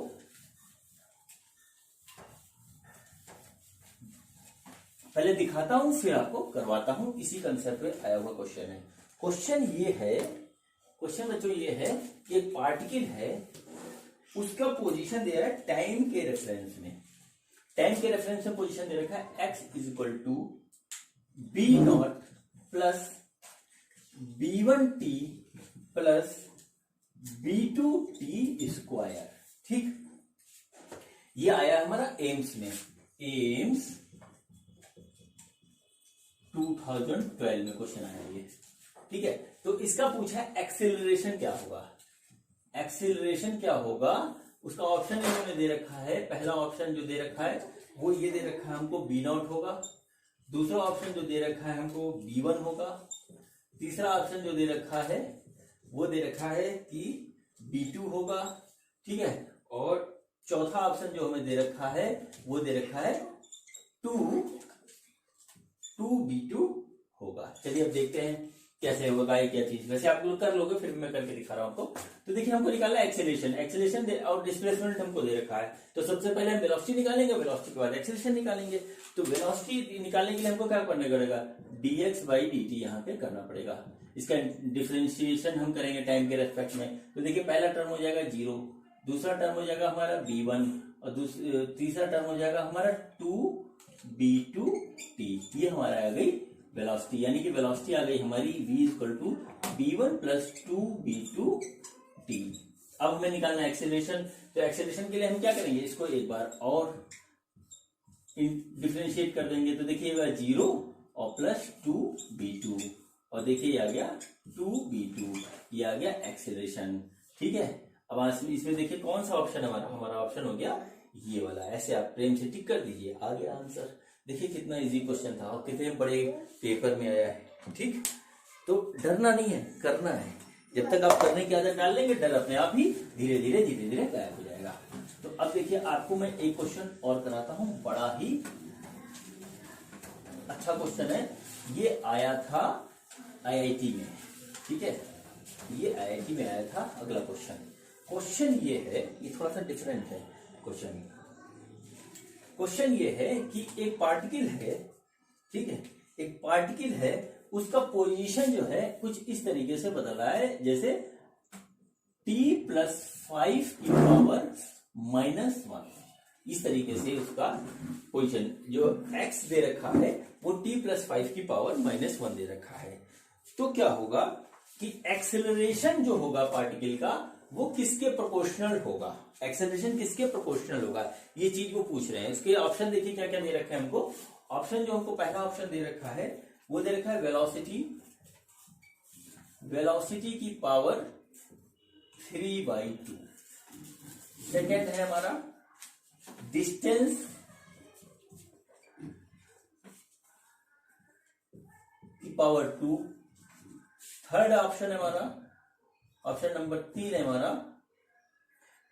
पहले दिखाता हूं फिर आपको करवाता हूं। इसी कंसेप्ट पे आया हुआ क्वेश्चन है। क्वेश्चन ये है, क्वेश्चन बच्चों ये है कि एक पार्टिकल है, उसका पोजीशन दे रहा है टाइम के रेफरेंस में। टाइम के रेफरेंस में पोजीशन दे रखा है x is equal to b not plus b1t plus b2t square. ठीक, ये आया हमारा एम्स में, एम्स 2012 में क्वेश्चन आया ये। ठीक है, तो इसका पूछा है एक्सेलरेशन क्या होगा। एक्सेलरेशन क्या होगा उसका ऑप्शन इन्होंने दे रखा है। पहला ऑप्शन जो दे रखा है वो ये दे रखा है हमको बी नॉट होगा। दूसरा ऑप्शन जो दे रखा है हमको b1 होगा। तीसरा ऑप्शन जो दे रखा है वो दे रखा है कि b2 होगा। ठीक है, और चौथा ऑप्शन जो हमें दे रखा है वो दे रखा है 2b2 होगा। चलिए अब देखते हैं कैसे होगा ये क्या चीज। वैसे आप लोग कर लोगे, फिर मैं करके दिखा रहा हूं आपको। तो देखिए हमको निकालना है एक्सेलरेशन। एक्सेलरेशन और डिस्प्लेसमेंट हमको दे रखा है, तो सबसे पहले हम वेलोसिटी निकालेंगे, वेलोसिटी के बाद एक्सेलरेशन निकालेंगे। तो वेलोसिटी निकालने के लिए हमको क्या करना पड़ेगा, dx बाई dt यहाँ पे करना पड़ेगा। इसका डिफरेंशिएशन हम करेंगे टाइम के रेस्पेक्ट में। तो देखिए पहला टर्म हो जाएगा 0, दूसरा टर्म हो जाएगा हमारा b1 और तीसरा टर्म हो जाएगा हमारा 2b2t। ये हमारा आ गई वेलोसिटी, यानी कि वेलोसिटी आ गई हमारी v equal to b1 plus 2b2t। अब हमें निकालना है एक्सेलरेशन। तो एक्सेलरेशन के लिए हम क्या करेंगे, इसको एक बार और डिफरेंशिएट कर देंगे। तो देखिए 0 और प्लस 2b2 और देखिए ये आ गया 2b2, ये आ गया एक्सेलरेशन। ठीक है, अब इसमें देखिए कौन सा ऑप्शन हमारा ऑप्शन हो गया ये वाला। ऐसे आप प्रेम से टिक कर दीजिए, आ गया आंसर। देखिए कितना इजी क्वेश्चन था और कितने बड़े पेपर में आया है। ठीक, तो डरना नहीं है, करना है। जब तक आप करने की आदत डाल लेंगे, डर अपने आप ही धीरे धीरे गायब हो जाएगा। तो अब देखिए आपको मैं एक क्वेश्चन और कराता हूं, बड़ा ही अच्छा क्वेश्चन है। ये आया था IIT में। ठीक है, ये IIT में आया था। अगला क्वेश्चन ये है, ये थोड़ा सा डिफरेंट है क्वेश्चन ये है कि एक पार्टिकल है। ठीक है, एक पार्टिकल है, उसका पोजीशन जो है कुछ इस तरीके से बदल रहा है, जैसे t+5 की पावर -1। इस तरीके से उसका पोजीशन जो x दे रखा है वो t+5 की पावर -1 दे रखा है। तो क्या होगा कि एक्सेलरेशन जो होगा पार्टिकल का वो किसके प्रोपोर्शनल होगा। एक्सेलरेशन किसके प्रोपोर्शनल होगा, ये चीज वो पूछ रहे हैं। इसके ऑप्शन देखिए क्या क्या दे रखा है हमको। ऑप्शन जो हमको पहला ऑप्शन दे रखा है वो दे रखा है वेलोसिटी की पावर 3/2। सेकेंड है हमारा डिस्टेंस की पावर 2। थर्ड ऑप्शन है हमारा, ऑप्शन नंबर 3 है हमारा,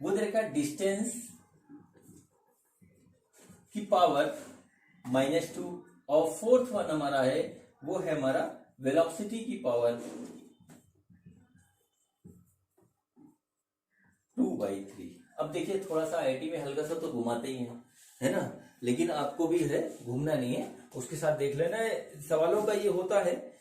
वो दे रखा है डिस्टेंस की पावर -2। और फोर्थ वन हमारा है वो है हमारा वेलोसिटी की पावर 2/3। अब देखिए थोड़ा सा आईआईटी में हल्का सा तो घुमाते ही है ना, लेकिन आपको भी है घूमना नहीं है, उसके साथ देख लेना है। सवालों का ये होता है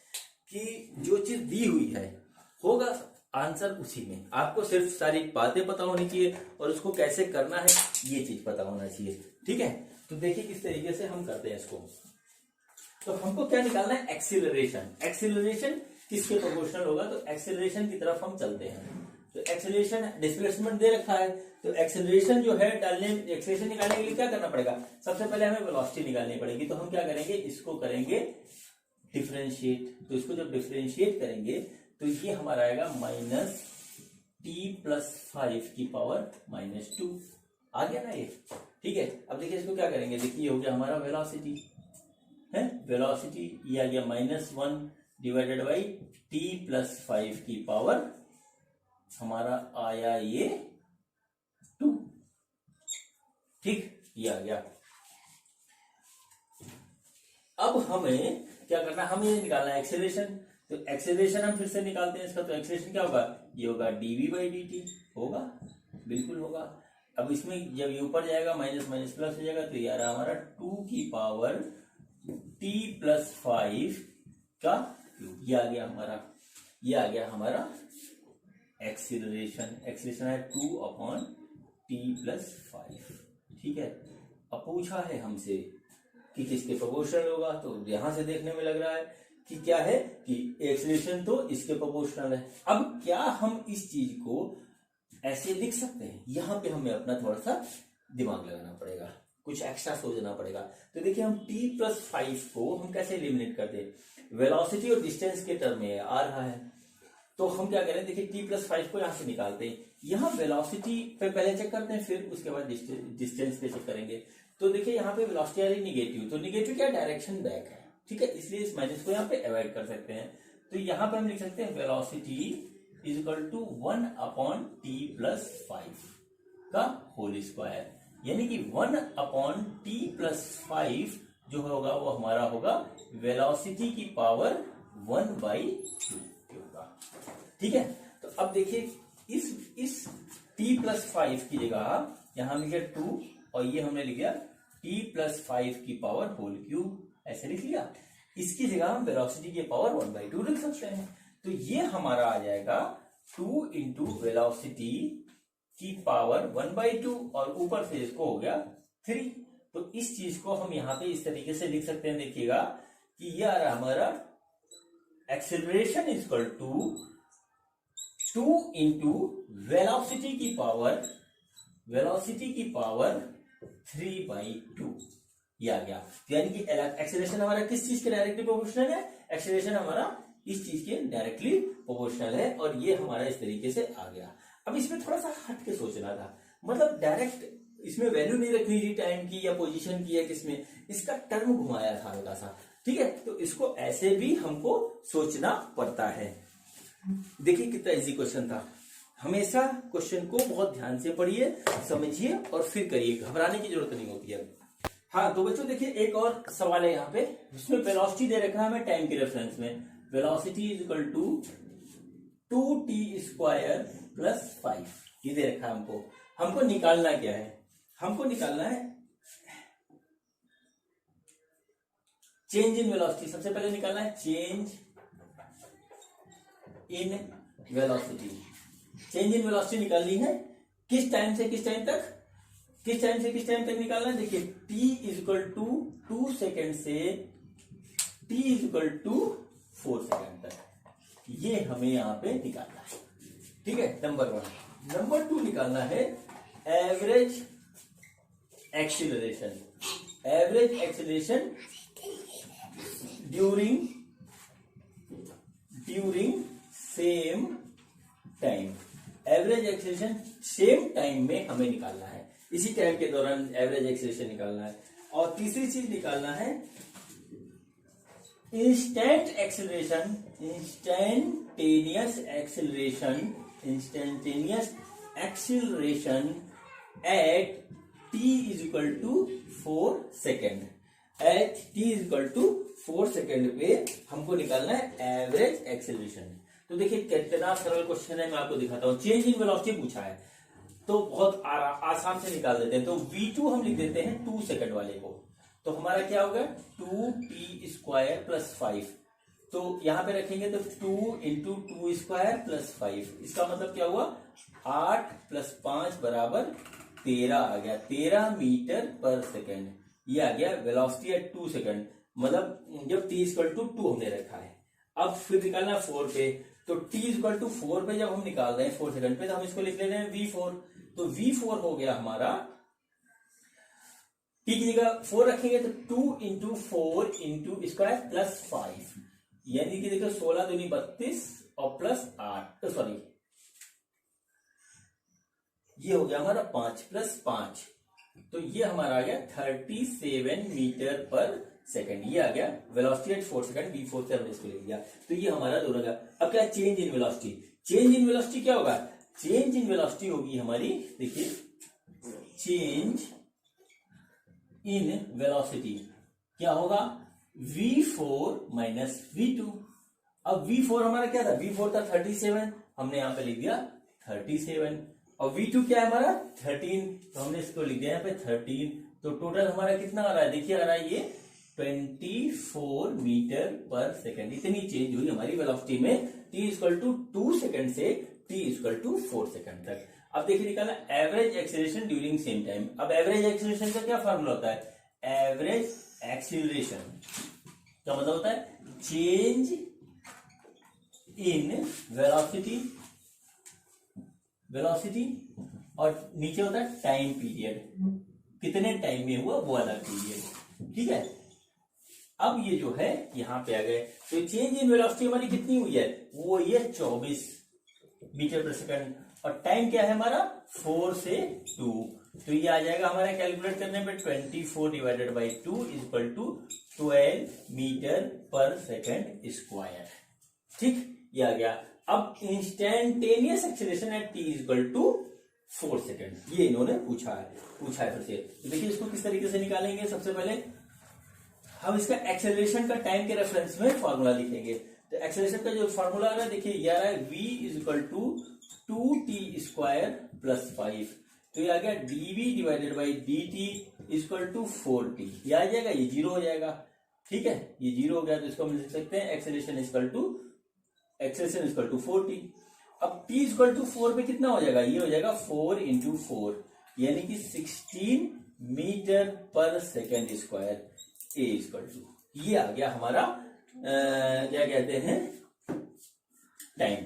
कि जो चीज दी हुई है होगा आंसर उसी में, आपको सिर्फ सारी बातें पता होनी चाहिए और उसको कैसे करना है ये चीज पता होना चाहिए। ठीक है, तो देखिए किस तरीके से हम करते हैं इसको। तो हमको क्या निकालना है, एक्सीलरेशन। एक्सीलरेशन किसके प्रोपोर्शनल होगा, तो एक्सीलरेशन की तरफ हम चलते हैं। तो एक्सीलरेशन डिस्प्लेसमेंट दे रखा है, तो एक्सीलरेशन जो है डालने, एक्सीलरेशन निकालने के लिए क्या करना पड़ेगा, सबसे पहले हमें वेलोसिटी निकालनी पड़ेगी। तो हम क्या करेंगे, इसको करेंगे डिफरेंशिएट। तो इसको जब डिफरेंशिएट करेंगे तो ये हमारा आएगा -t+5 की पावर -2। आ गया ना ये, ठीक है। अब देखिए इसको क्या करेंगे, देखिए ये हो गया हमारा वेलोसिटी है, वेलोसिटी ये आ गया -1 डिवाइडेड बाई t+5 की पावर हमारा आया ये 2। ठीक, ये आ गया। अब हमें क्या करना है, हमें निकालना है एक्सेलरेशन। तो एक्सेलरेशन हम फिर से निकालते हैं इसका। तो एक्सेलरेशन क्या होगा, ये होगा dv/dt, होगा, बिल्कुल होगा। अब इसमें जब ये ऊपर जाएगा माइनस माइनस प्लस हो जाएगा, तो ये आ रहा हमारा 2 की पावर t+5 का क्यूब। ये आ गया हमारा, ये आ गया हमारा एक्सीलरेशन। एक्सीलरेशन है 2/t+5। ठीक है, अब पूछा है हमसे कि किसके प्रोपोर्शनल होगा, तो यहां से देखने में लग रहा है कि क्या है कि एक्सीलरेशन तो इसके प्रोपोर्शनल है। अब क्या हम इस चीज को ऐसे लिख सकते हैं, यहां पे हमें अपना थोड़ा सा दिमाग लगाना पड़ेगा, कुछ एक्स्ट्रा सोचना पड़ेगा। तो देखिए हम t+5 को हम कैसे एलिमिनेट करते हैं, वेलोसिटी और डिस्टेंस के टर्म में आ रहा है। तो हम क्या करें, देखिए t+5 को यहां से निकालते हैं, यहां वेलोसिटी पे पहले चेक करते हैं, फिर उसके बाद डिस्टेंस पे चेक करेंगे। तो देखिए यहाँ पे वेलोसिटी आ रही निगेटिव, तो निगेटिव क्या, डायरेक्शन बैक है। ठीक है, इसलिए इस माइनस को यहाँ पे अवॉइड कर सकते हैं। तो यहाँ पे हम लिख सकते हैं velocity is equal to 1/t+5 का होल स्क्वायर, यानी कि 1/t+5 जो होगा वो हमारा होगा वेलोसिटी की पावर 1/2 होगा। ठीक है, तो अब देखिए इस t+5 की जगह यहां लिखे 2 और ये हमने लिख दिया t+5 की पावर होल क्यूब, ऐसे लिख लिया। इसकी जगह हम वेलोसिटी की पावर 1/2 लिख सकते हैं। तो ये हमारा आ जाएगा 2 इंटू वेलोसिटी की पावर 1/2 और ऊपर से इसको हो गया 3। तो इस चीज को हम यहां पे इस तरीके से लिख सकते हैं, देखिएगा कि ये आ रहा हमारा acceleration is equal to 2 into velocity की पावर 3/2, ये आ गया। यानी कि एक्सेलरेशन हमारा किस चीज के डायरेक्टली प्रोपोर्शनल है, एक्सेलरेशन हमारा इस चीज के डायरेक्टली प्रोपोर्शनल है, और ये हमारा इस तरीके से आ गया। अब इसमें थोड़ा सा हट के सोचना था, मतलब डायरेक्ट इसमें वैल्यू नहीं रखनी थी टाइम की या पोजीशन की या किसमें, इसका टर्म घुमाया था हल्का सा। ठीक है, तो इसको ऐसे भी हमको सोचना पड़ता है। देखिए कितना इजी क्वेश्चन था। हमेशा क्वेश्चन को बहुत ध्यान से पढ़िए, समझिए और फिर करिए, घबराने की जरूरत नहीं होती है। हाँ तो बच्चों देखिए एक और सवाल है यहाँ पे, इसमें वेलोसिटी दे रखा है हमें टाइम के रेफरेंस में, velocity is equal to 2t² + 5, ये दे रखा है हमको। हमको निकालना क्या है, हमको निकालना है चेंज इन वेलोसिटी। सबसे पहले निकालना है change in velocity. Change in velocity निकालनी है किस टाइम से किस टाइम तक, किस टाइम से किस टाइम तक निकालना है। देखिए t is equal to 2 second से t is equal to 4 second तक, ये हमें यहां पे निकालना है। ठीक है, नंबर 1। नंबर 2 निकालना है average acceleration. Average acceleration during same time. Average acceleration same time में हमें निकालना है, इसी टाइम के दौरान एवरेज एक्सीलरेशन निकालना है। और तीसरी चीज निकालना है instantaneous acceleration at t is equal to 4 second. At t equal to 4 second पे हमको निकालना है एवरेज एक्सेलरेशन। तो देखिए कितना सरल क्वेश्चन है, मैं आपको दिखाता हूँ। चेंज इन वेलोसिटी पूछा है तो बहुत आसान से निकाल देते हैं। तो v2 हम लिख देते हैं 2 सेकंड वाले को, तो हमारा क्या होगा 2t स्क्वायर प्लस 5। तो यहां पे रखेंगे तो 2 इंटू 2 स्क्वायर प्लस 5, इसका मतलब क्या हुआ 8 प्लस 5 बराबर 13 आ गया, 13 मीटर पर सेकेंड। ये आ गया वेलोसिटी एट 2 सेकंड, मतलब जब t इक्वल टू 2 हमने रखा है। अब फिर निकालना 4 पे, तो t इक्वल टू 4 पे जब हम निकाल रहे हैं 4 सेकंड पे, तो हम इसको लिख ले रहे हैं v4। तो v4 हो गया हमारा, t की जगह 4 रखेंगे तो 2 इंटू 4 इंटू स्क्वायर प्लस 5, यानी कि देखो 16 दूनी 32 और प्लस 8, सॉरी ये हो गया हमारा 5 प्लस 5, तो ये हमारा आ गया 37 मीटर पर सेकंड। ये आ गया वेलोसिटी एट 4 सेकंड, v4 से हमने इसको ले लिया। तो ये हमारा दोनों का। अब क्या change in velocity, change in velocity क्या होगा, चेंज इन वेलोसिटी होगी हमारी, देखिए चेंज इन वेलोसिटी क्या होगा v4 माइनस v2। अब v4 हमारा क्या था, v4 था 37, हमने यहां पे लिख दिया 37, और v2 क्या है हमारा 13, तो हमने इसको लिख दिया यहाँ पे 13। तो टोटल हमारा कितना आ रहा है, देखिए आ रहा है ये 24 मीटर पर सेकेंड। इतनी चेंज हुई हमारी वेलोसिटी में t इक्वल टू 2 सेकेंड से t इक्वल टू 4 सेकेंड तक। अब देखिए निकालना average acceleration during same time. अब एवरेज एक्सीलरेशन का क्या फॉर्मूला होता है, एवरेज एक्सीलरेशन का मतलब होता है चेंज इन वेलोसिटी, वेलोसिटी और नीचे होता है टाइम पीरियड, कितने टाइम में हुआ वो वाला पीरियड, ठीक है। अब ये जो है यहां पे आ गए, तो चेंज इन वेलोसिटी हमारी कितनी हुई है, वो ये 24 मीटर पर सेकंड, और टाइम क्या है हमारा 4 से 2, तो ये आ जाएगा हमारा कैलकुलेट करने पे 24 divided by 2 equal to 12 metre पर सेकंड स्क्वायर, ठीक, ये आ गया। अब instantaneous acceleration at t equal to 4 second, ये इन्होंने पूछा है फिर से। तो देखिए इसको किस तरीके से निकालेंगे, सबसे पहले हम इसका एक्सेलरेशन का टाइम के रेफरेंस में फॉर्मूला लिखेंगे। तो एक्सेलरेशन का जो फॉर्मूला आ रहा है देखिए ये आ रहा है v is equal to 2t square plus 5, तो ये आ गया dv divided by dt equal to 4t, ये आ जाएगा, ये 0 हो जाएगा, ठीक है, ये 0 हो गया। तो इसको हम लिख सकते हैं एक्सेलरेशन इक्वल टू 4t। अब t इक्वल टू 4 पे कितना हो जाएगा, ये हो जाएगा 4 इंटू 4, यानी कि 16 मीटर पर second square, a equal to, ये आ गया हमारा क्या कहते हैं टाइम।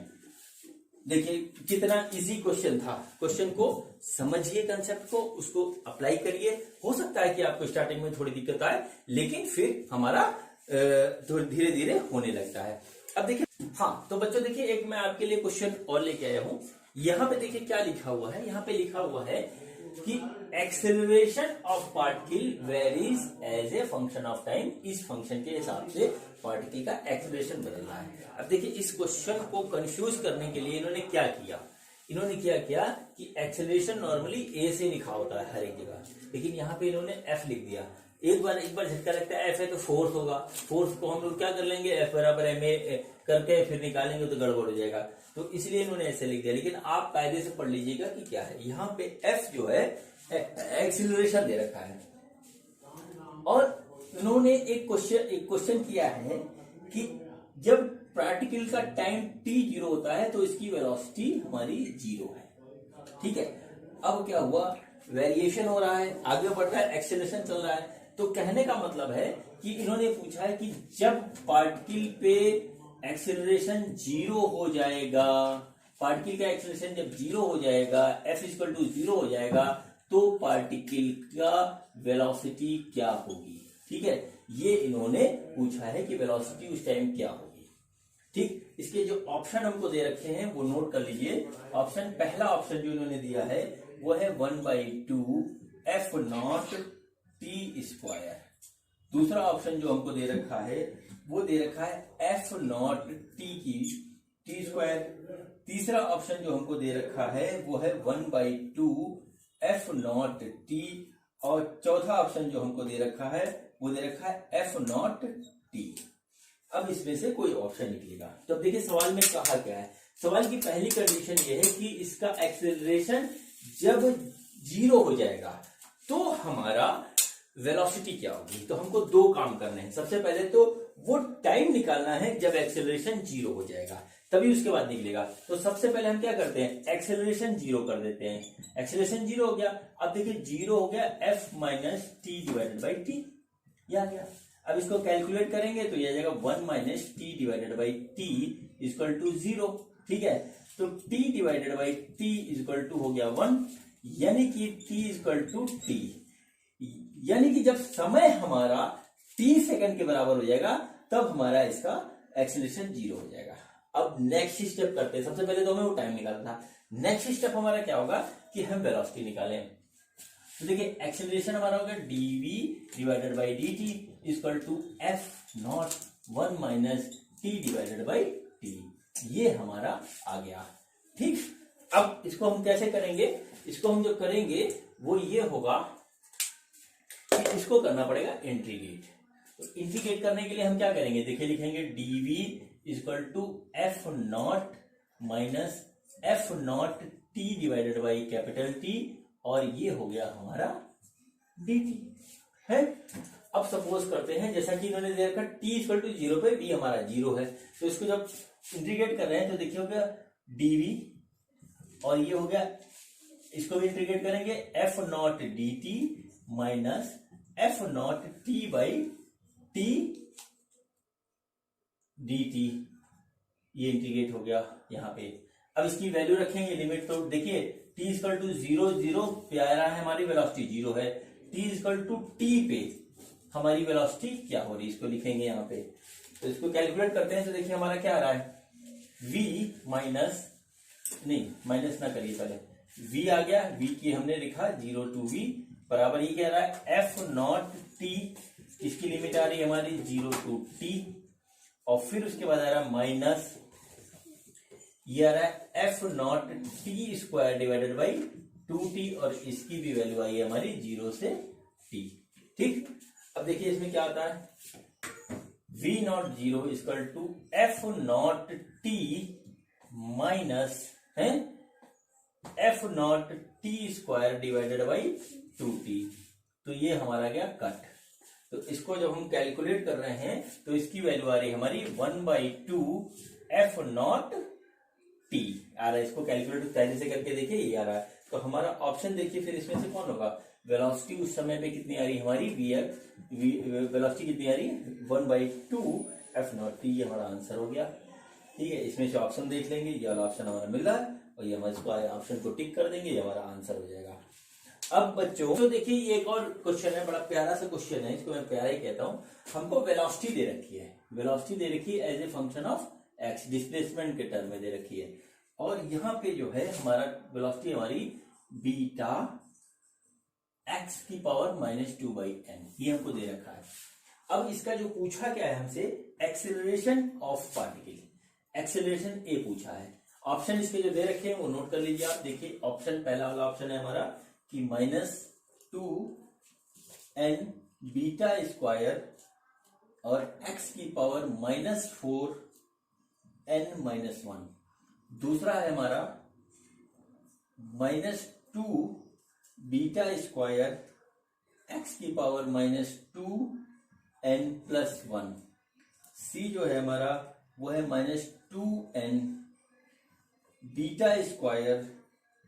देखिए कितना इजी क्वेश्चन था, क्वेश्चन को समझिए, कंसेप्ट को, उसको अप्लाई करिए। हो सकता है कि आपको स्टार्टिंग में थोड़ी दिक्कत आए, लेकिन फिर हमारा धीरे धीरे होने लगता है। अब देखिए, हाँ तो बच्चों देखिए एक मैं आपके लिए क्वेश्चन और लेके आया हूं। यहां पे देखिए क्या लिखा हुआ है, यहां पे लिखा हुआ है कि acceleration of particle varies as a function of time, इस फंक्शन के हिसाब से पार्टिकल का एक्सेलरेशन बदल रहा है। अब देखिए इस क्वेश्चन को कंफ्यूज करने के लिए इन्होंने क्या किया, इन्होंने क्या किया कि एक्सेलरेशन नॉर्मली ए से लिखा होता है हर एक जगह, लेकिन यहाँ पे इन्होंने एफ लिख दिया। एक बार झटका लगता है, एफ है तो फोर्स होगा, फोर्स को हम लोग क्या कर लेंगे, एफ बराबर एम ए करके फिर निकालेंगे तो गड़बड़ हो जाएगा, तो इसलिए इन्होंने ऐसे लिख दिया। लेकिन आप कायदे से पढ़ लीजिएगा कि क्या है, यहाँ पे एफ जो है एक्सीलरेशन दे रखा है, और इन्होंने एक क्वेश्चन किया है कि जब पार्टिकल का टाइम t 0 होता है तो इसकी वेलोसिटी हमारी 0 है, ठीक है। अब क्या हुआ, वेरिएशन हो रहा है, आगे बढ़ रहा है, एक्सेलरेशन चल रहा है। तो कहने का मतलब है कि इन्होंने पूछा है कि जब पार्टिकल पे एक्सेलरेशन 0 हो जाएगा, पार्टिकल का एक्सेलरेशन जब 0 हो जाएगा, f इक्वल टू 0 हो जाएगा, तो पार्टिकल का वेलोसिटी क्या होगी, ठीक है। ये इन्होंने पूछा है कि वेलोसिटी उस टाइम क्या होगी, ठीक। इसके जो ऑप्शन हमको दे रखे हैं वो नोट कर लीजिए। ऑप्शन, पहला ऑप्शन जो इन्होंने दिया है वो है 1/2 f नॉट t स्क्वायर। दूसरा ऑप्शन जो हमको दे रखा है वो दे रखा है f नॉट t स्क्वायर। तीसरा ऑप्शन जो हमको दे रखा है वो है 1/2 f नॉट t, और चौथा ऑप्शन जो हमको दे रखा है वो दे रखा है एफ नॉट टी। अब इसमें से कोई ऑप्शन निकलेगा। तो अब देखिए सवाल में कहा क्या है। सवाल की पहली कंडीशन ये है कि इसका एक्सेलरेशन जब 0 हो जाएगा तो हमारा वेलोसिटी क्या होगी। तो हमको दो काम करने हैं। सबसे पहले तो वो टाइम निकालना है जब एक्सेलरेशन 0 हो जाएगा, तभी उसके बाद निकलेगा। तो सबसे पहले हम क्या करते हैं, एक्सेलरेशन 0 कर देते हैं। एक्सेलरेशन 0 हो गया। अब देखिए 0 हो गया F minus t divided by T, यह आ गया। अब इसको कैलकुलेट करेंगे तो यह आ जाएगा 1 minus t divided by t equal to 0। ठीक है, तो t divided by t equal to हो गया 1, यानी कि t इक्वल टू टी, यानी कि जब समय हमारा t सेकंड के बराबर हो जाएगा तब हमारा इसका एक्सेलरेशन 0 हो जाएगा। अब नेक्स्ट स्टेप करते हैं। सबसे पहले तो हमें वो टाइम निकालना था। नेक्स्ट स्टेप हमारा क्या होगा कि हम वेलोसिटी निकालें। तो देखिए एक्सेलरेशन हमारा होगा dv divided by dt equal to f not 1 minus t divided by t, ये हमारा आ गया। ठीक, अब इसको हम कैसे करेंगे, इसको हम जो करेंगे वो ये होगा कि इसको करना पड़ेगा इंटीग्रेट। तो इंटीग्रेट करने के लिए हम क्या करेंगे, देखिए लिखेंगे dv equal to f not minus f not t divided by capital t, और ये हो गया हमारा dt है। अब सपोज करते हैं जैसा कि इन्होंने दे रखा t इक्वल टू 0 पे v हमारा 0 है, तो इसको जब इंटीग्रेट कर रहे हैं तो देखिए हो गया dv, और ये हो गया, इसको भी इंटीग्रेट करेंगे F not dt minus f not T by T dt, ये इंटीग्रेट हो गया यहाँ पे। अब इसकी वैल्यू रखेंगे लिमिट, तो देखिए t इक्वल टू 0 0 पे आ रहा है, हमारी वेलोसिटी 0 है। t इक्वल टू t पे हमारी वेलोसिटी क्या हो रही है, इसको लिखेंगे यहाँ पे। तो इसको कैलकुलेट करते हैं तो देखिए हमारा क्या आ रहा है, v माइनस, नहीं माइनस ना करिए, पहले v आ गया। v की हमने लिखा 0 टू v बराबर, ये कह रहा है एफ नॉट टी, इसकी लिमिट आ रही है हमारी 0 टू t, और फिर उसके बाद आ रहा है माइनस, ये आ रहा है f not t square divided by 2t, और इसकी भी वैल्यू आई है हमारी 0 से t। ठीक, अब देखिए इसमें क्या आता है, v naught 0 equal to f not t minus है f not t square divided by 2t, तो ये हमारा गया कट। तो इसको जब हम कैलकुलेट कर रहे हैं तो इसकी वैल्यू आ रही है हमारी 1/2 एफ नॉट टी आ रहा है। इसको कैलकुलेट पहले से करके देखिए, ये आ रहा है। तो हमारा ऑप्शन देखिए फिर इसमें से कौन होगा, वेलोसिटी उस समय पे कितनी आ रही है हमारी, वेलोसिटी कितनी आ रही है 1/2 एफ नॉट टी, ये हमारा आंसर हो गया। ठीक है, इसमें से ऑप्शन देख लेंगे, ये वाला ऑप्शन हमारा मिल रहा है, और ये हम इसको ऑप्शन को टिक कर देंगे, ये हमारा आंसर हो जाएगा। अब बच्चों तो देखिए ये एक और क्वेश्चन है, बड़ा प्यारा सा क्वेश्चन है, इसको मैं प्यारा ही कहता हूँ। हमको वेलोसिटी दे रखी है, वेलोसिटी दे रखी है as a function of x, displacement के टर्म में दे रखी है, और यहाँ पे जो है हमारा वेलोसिटी हमारी बीटा एक्स की पावर -2/n, ये हमको दे रखा है। अब इसका जो पूछा क्या है हमसे, एक्सेलरेशन ऑफ पार्टिकल, एक्सेलरेशन ए पूछा है। ऑप्शन इसके जो दे रखे हैं वो नोट कर लीजिए आप। देखिए ऑप्शन, पहला वाला ऑप्शन है हमारा कि -2n बीटा स्क्वायर और x की पावर -4n-1। दूसरा है हमारा -2 बीटा स्क्वायर x की पावर -2n+1। सी जो है हमारा वो है -2n बीटा स्क्वायर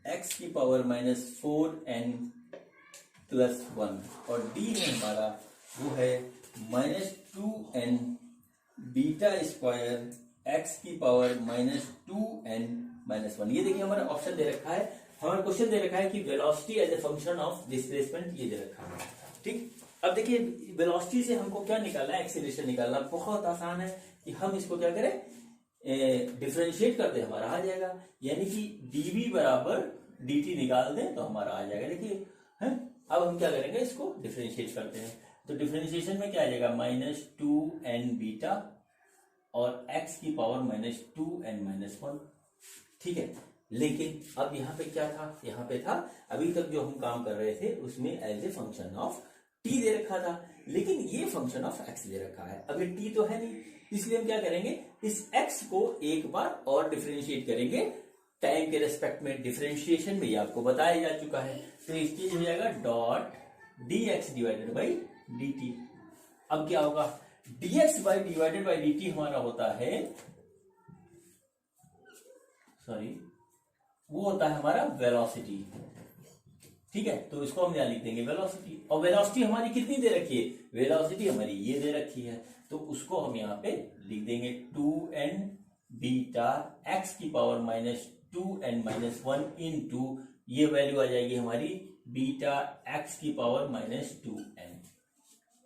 x की पावर -4n+1, और डी में हमारा वो है -2n बीटा स्क्वायर x की पावर -2n-1। ये देखिए हमारा ऑप्शन दे रखा है, हमारा क्वेश्चन दे रखा है कि velocity as a function of displacement, ये दे रखा है। ठीक, अब देखिए वेलोसिटी से हमको क्या निकालना है, एक्सेलरेशन निकालना। बहुत आसान है कि हम इसको क्या करें, डिफरेंशिएट कर दे, हमारा आ जाएगा, यानी कि dv बराबर dt निकाल दें तो हमारा आ जाएगा। देखिए है, अब हम क्या करेंगे, इसको डिफरेंशिएट करते हैं। तो डिफरेंशिएशन में क्या आ जाएगा, -2n बीटा और x की पावर -2n-1। ठीक है, लेकिन अब यहाँ पे क्या था, यहाँ पे था अभी तक जो हम काम कर रहे थे उसमें as a function of t दे रखा था, लेकिन ये फंक्शन ऑफ एक्स दे रखा है, अब ये टी तो है नहीं, इसलिए हम क्या करेंगे, इस एक्स को एक बार और डिफरेंशिएट करेंगे टाइम के रेस्पेक्ट में। डिफरेंशिएशन में ये आपको बताया जा चुका है, तो इस चीज हो जाएगा dot D x divided by d T. अब क्या होगा, dx by divided by dt हमारा होता है, वो होता है हमारा वेलोसिटी। ठीक है, तो इसको हम यहां लिख देंगे वेलोसिटी, और वेलोसिटी हमारी कितनी दे रखी है, वेलोसिटी हमारी ये दे रखी है, तो उसको हम यहां पे लिख देंगे 2n बीटा x की power minus 2n minus 1 into ये वैल्यू आ जाएगी हमारी बीटा x की पावर माइनस 2n।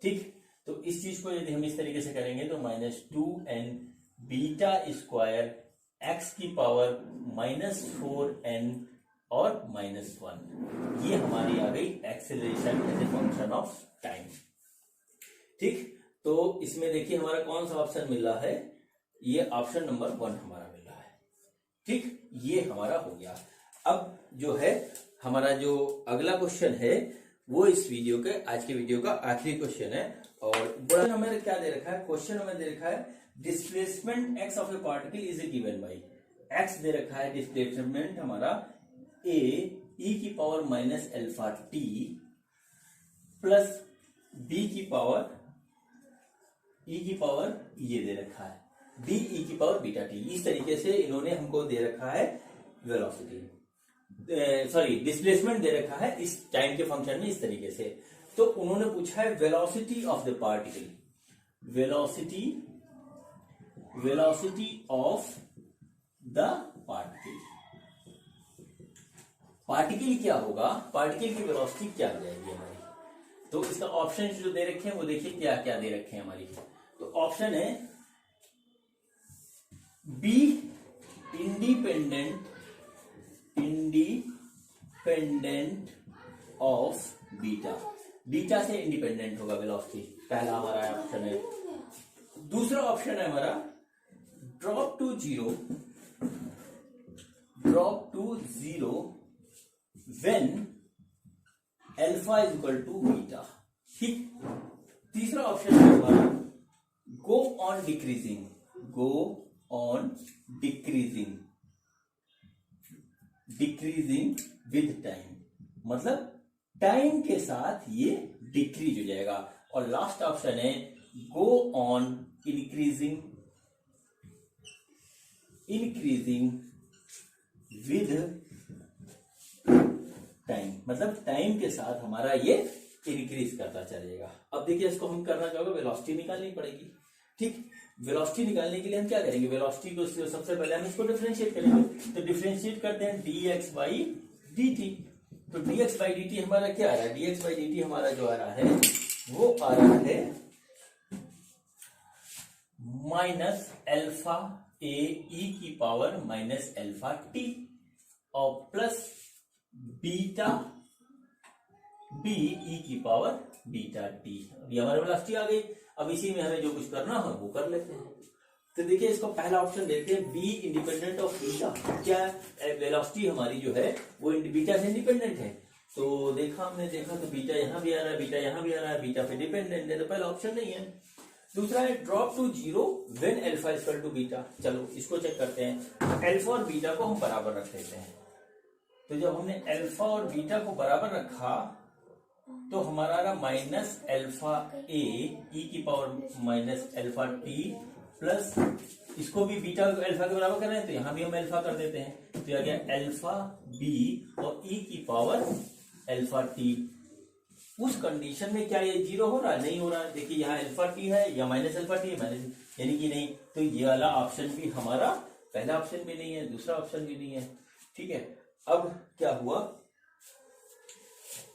ठीक, तो इस चीज को यदि हम इस तरीके से करेंगे तो minus 2n beta square x की पावर माइनस 4n और माइनस 1, ये हमारी आ गई acceleration as a function of time. ठीक, तो इसमें देखिए हमारा कौन सा ऑप्शन मिल रहा है, ये ऑप्शन नंबर 1 हमारा मिल रहा है। ठीक, ये हमारा हो गया। अब जो है हमारा जो अगला क्वेश्चन है वो इस वीडियो के, आज के वीडियो का आखिरी क्वेश्चन है, और बड़ा हमें क्या दे रखा है, क्वेश्चन हमें दे रखा है displacement x of a particle is given by, x दे रखा है डिस्प्लेसमेंट हमारा ए ई की power minus alpha t plus b की पावर ई की पावर ये दे रखा है बी ई की पावर बीटा टी। इस तरीके से इन्होंने हमको दे रखा है वेलोसिटी, डिस्प्लेसमेंट दे रखा है इस टाइम के फंक्शन में इस तरीके से। तो उन्होंने पूछा है velocity of the particle, velocity of the particle क्या होगा, पार्टिकल की वेलोसिटी क्या हो जाएगी हमारी। तो इसका ऑप्शन जो दे रखे हैं वो देखिए क्या क्या दे रखे हैं हमारी। तो ऑप्शन है be independent of beta, beta से इंडिपेंडेंट होगा वेलोसिटी, पहला हमारा ऑप्शन है। दूसरा ऑप्शन है हमारा drop to zero when alpha is equal to beta. ठीक, तीसरा ऑप्शन है हमारा go on decreasing with time, मतलब टाइम के साथ ये डिक्रीज हो जाएगा। और लास्ट ऑप्शन है go on increasing with time, मतलब टाइम के साथ हमारा ये इंक्रीज करता चलेगा। अब देखिए इसको हम करना चाहोगे, वेलोसिटी निकालनी पड़ेगी। ठीक, वेलोसिटी निकालने के लिए हम क्या करेंगे, वेलोसिटी को सबसे पहले हम इसको डिफरेंशिएट करेंगे। तो डिफरेंशिएट करते हैं dx बाई dt। तो dx बाई dt हमारा क्या आ रहा है, dx बाई dt हमारा जो आ रहा है वो आ रहा है माइनस अल्फा ए ई की पावर माइनस अल्फा टी और प्लस बीटा बी ई की पावर बीटा टी। ये हमारे वेलोसिटी आ गई। अब इसी में हमें जो कुछ करना हो वो कर लेते हैं। तो देखिए इसको पहला ऑप्शन देखते हैं, बी इंडिपेंडेंट ऑफ बीटा। क्या वेलोसिटी हमारी जो है वो बीटा से इंडिपेंडेंट है। तो हमने देखा तो बीटा यहां भी आ रहा है, बीटा यहां भी आ रहा है, बीटा पे डिपेंडेंट है, तो पहला ऑप्शन नहीं है। दूसरा है drop to zero when alpha is equal to beta. चलो इसको चेक करते हैं। अल्फा और बीटा को हम बराबर रख लेते हैं। तो जब हमने अल्फा और बीटा को बराबर रखा तो हमारा माइनस अल्फा ए ई की power minus alpha t plus इसको भी बीटा अल्फा के बराबर कर रहे हैं तो यहां भी हम अल्फा कर देते हैं। तो आ गया अल्फा बी और ई की पावर अल्फा टी। उस कंडीशन में क्या ये जीरो हो रहा है, नहीं हो रहा है। देखिए यहाँ अल्फा टी है या माइनस अल्फा टी है, माइनस यानी कि नहीं। तो ये वाला ऑप्शन भी हमारा, पहला ऑप्शन भी नहीं है, दूसरा ऑप्शन भी नहीं है। ठीक है, अब क्या हुआ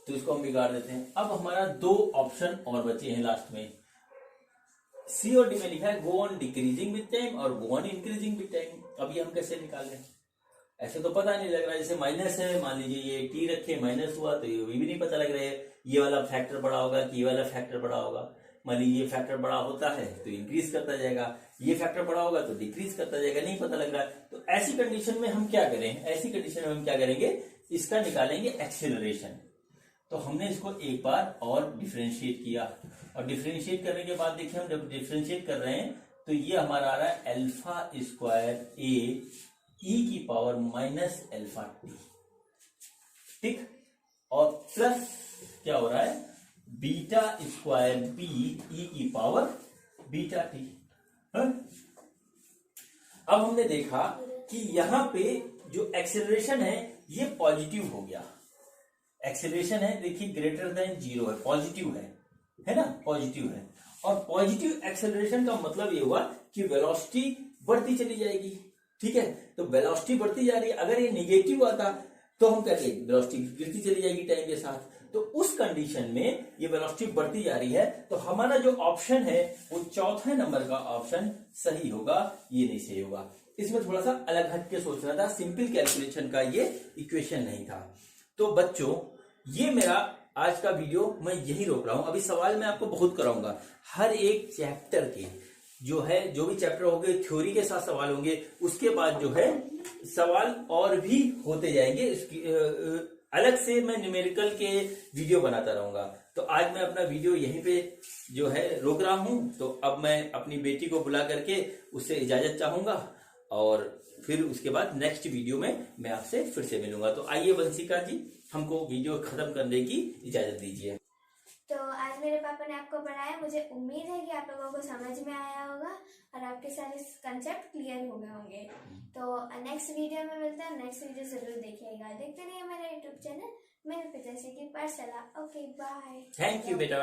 तो इसको हम बिगाड़ देते हैं। अब हमारा दो ऑप्शन और बचे हैं लास्ट में। सी और डी में लिखा है go on decreasing with time और go on increasing with time. अब ये हम कैसे निकालें, ऐसे तो पता नहीं लग रहा है। जैसे माइनस है, मान लीजिए ये टी रखे माइनस हुआ तो ये भी नहीं पता लग रहा है ये वाला फैक्टर बड़ा होगा कि ये वाला फैक्टर बड़ा होगा। मान लीजिए ये फैक्टर बड़ा होता है तो इंक्रीज करता जाएगा, ये फैक्टर बड़ा होगा तो डिक्रीज करता जाएगा, नहीं पता लग रहा है। तो ऐसी कंडीशन में हम क्या करें, ऐसी कंडीशन में हम क्या करेंगे, इसका निकालेंगे एक्सेलरेशन। तो हमने इसको एक बार और डिफरेंशिएट किया, और डिफरेंशिएट करने के बाद देखिए हम जब डिफरेंशिएट कर रहे हैं तो ये हमारा आ रहा है अल्फा स्क्वायर ए ई की पावर माइनस अल्फा टी, ठीक, और प्लस क्या हो रहा है बीटा स्क्वायर बी ई की पावर बीटा टी। अब हमने देखा कि यहां पे जो एक्सेलरेशन है ये पॉजिटिव हो गया, एक्सेलरेशन है देखिए ग्रेटर देन 0 है, पॉजिटिव है ना, पॉजिटिव है, और पॉजिटिव एक्सेलरेशन का मतलब ये हुआ कि वेलोसिटी बढ़ती चली जाएगी, ठीक है। तो वेलोसिटी बढ़ती जा रही है, अगर ये निगेटिव आता तो हम कहते हैं वेलोसिटी गिरती चली जाएगी टाइम के साथ। तो उस कंडीशन में ये वेलोसिटी बढ़ती जा रही है, तो हमारा जो ऑप्शन है वो चौथे नंबर का ऑप्शन सही होगा, ये नहीं सही होगा। इसमें थोड़ा सा अलग हट के सोचना था, सिंपल कैलकुलेशन का ये इक्वेशन नहीं था। तो बच्चों ये मेरा आज का वीडियो मैं यही रोक रहा हूं, अभी सवाल मैं आपको बहुत कराऊंगा, हर एक चैप्टर के जो है, जो भी चैप्टर होंगे थ्योरी के साथ सवाल होंगे, उसके बाद जो है सवाल और भी होते जाएंगे, इसकी अलग से मैं न्यूमेरिकल के वीडियो बनाता रहूंगा। तो आज मैं अपना वीडियो यहीं पे जो है रोक रहा हूं, तो अब मैं अपनी बेटी को बुला करके उससे इजाजत चाहूंगा, और फिर उसके बाद नेक्स्ट वीडियो में मैं आपसे फिर से मिलूंगा। तो आइए वंशिका जी, हमको वीडियो खत्म करने की इजाजत दीजिए। तो आज मेरे पापा ने आपको पढ़ाया, मुझे उम्मीद है कि आप लोगों को समझ में आया होगा और आपके सारे कंसेप्ट क्लियर हो गए होंगे। तो नेक्स्ट वीडियो में मिलते हैं, नेक्स्ट वीडियो जरूर देखिएगा, देखते रहिए मेरा यूट्यूब चैनल मेरे पिताश्री की पाठशाला। ओके बाय, थैंक यू बेटा।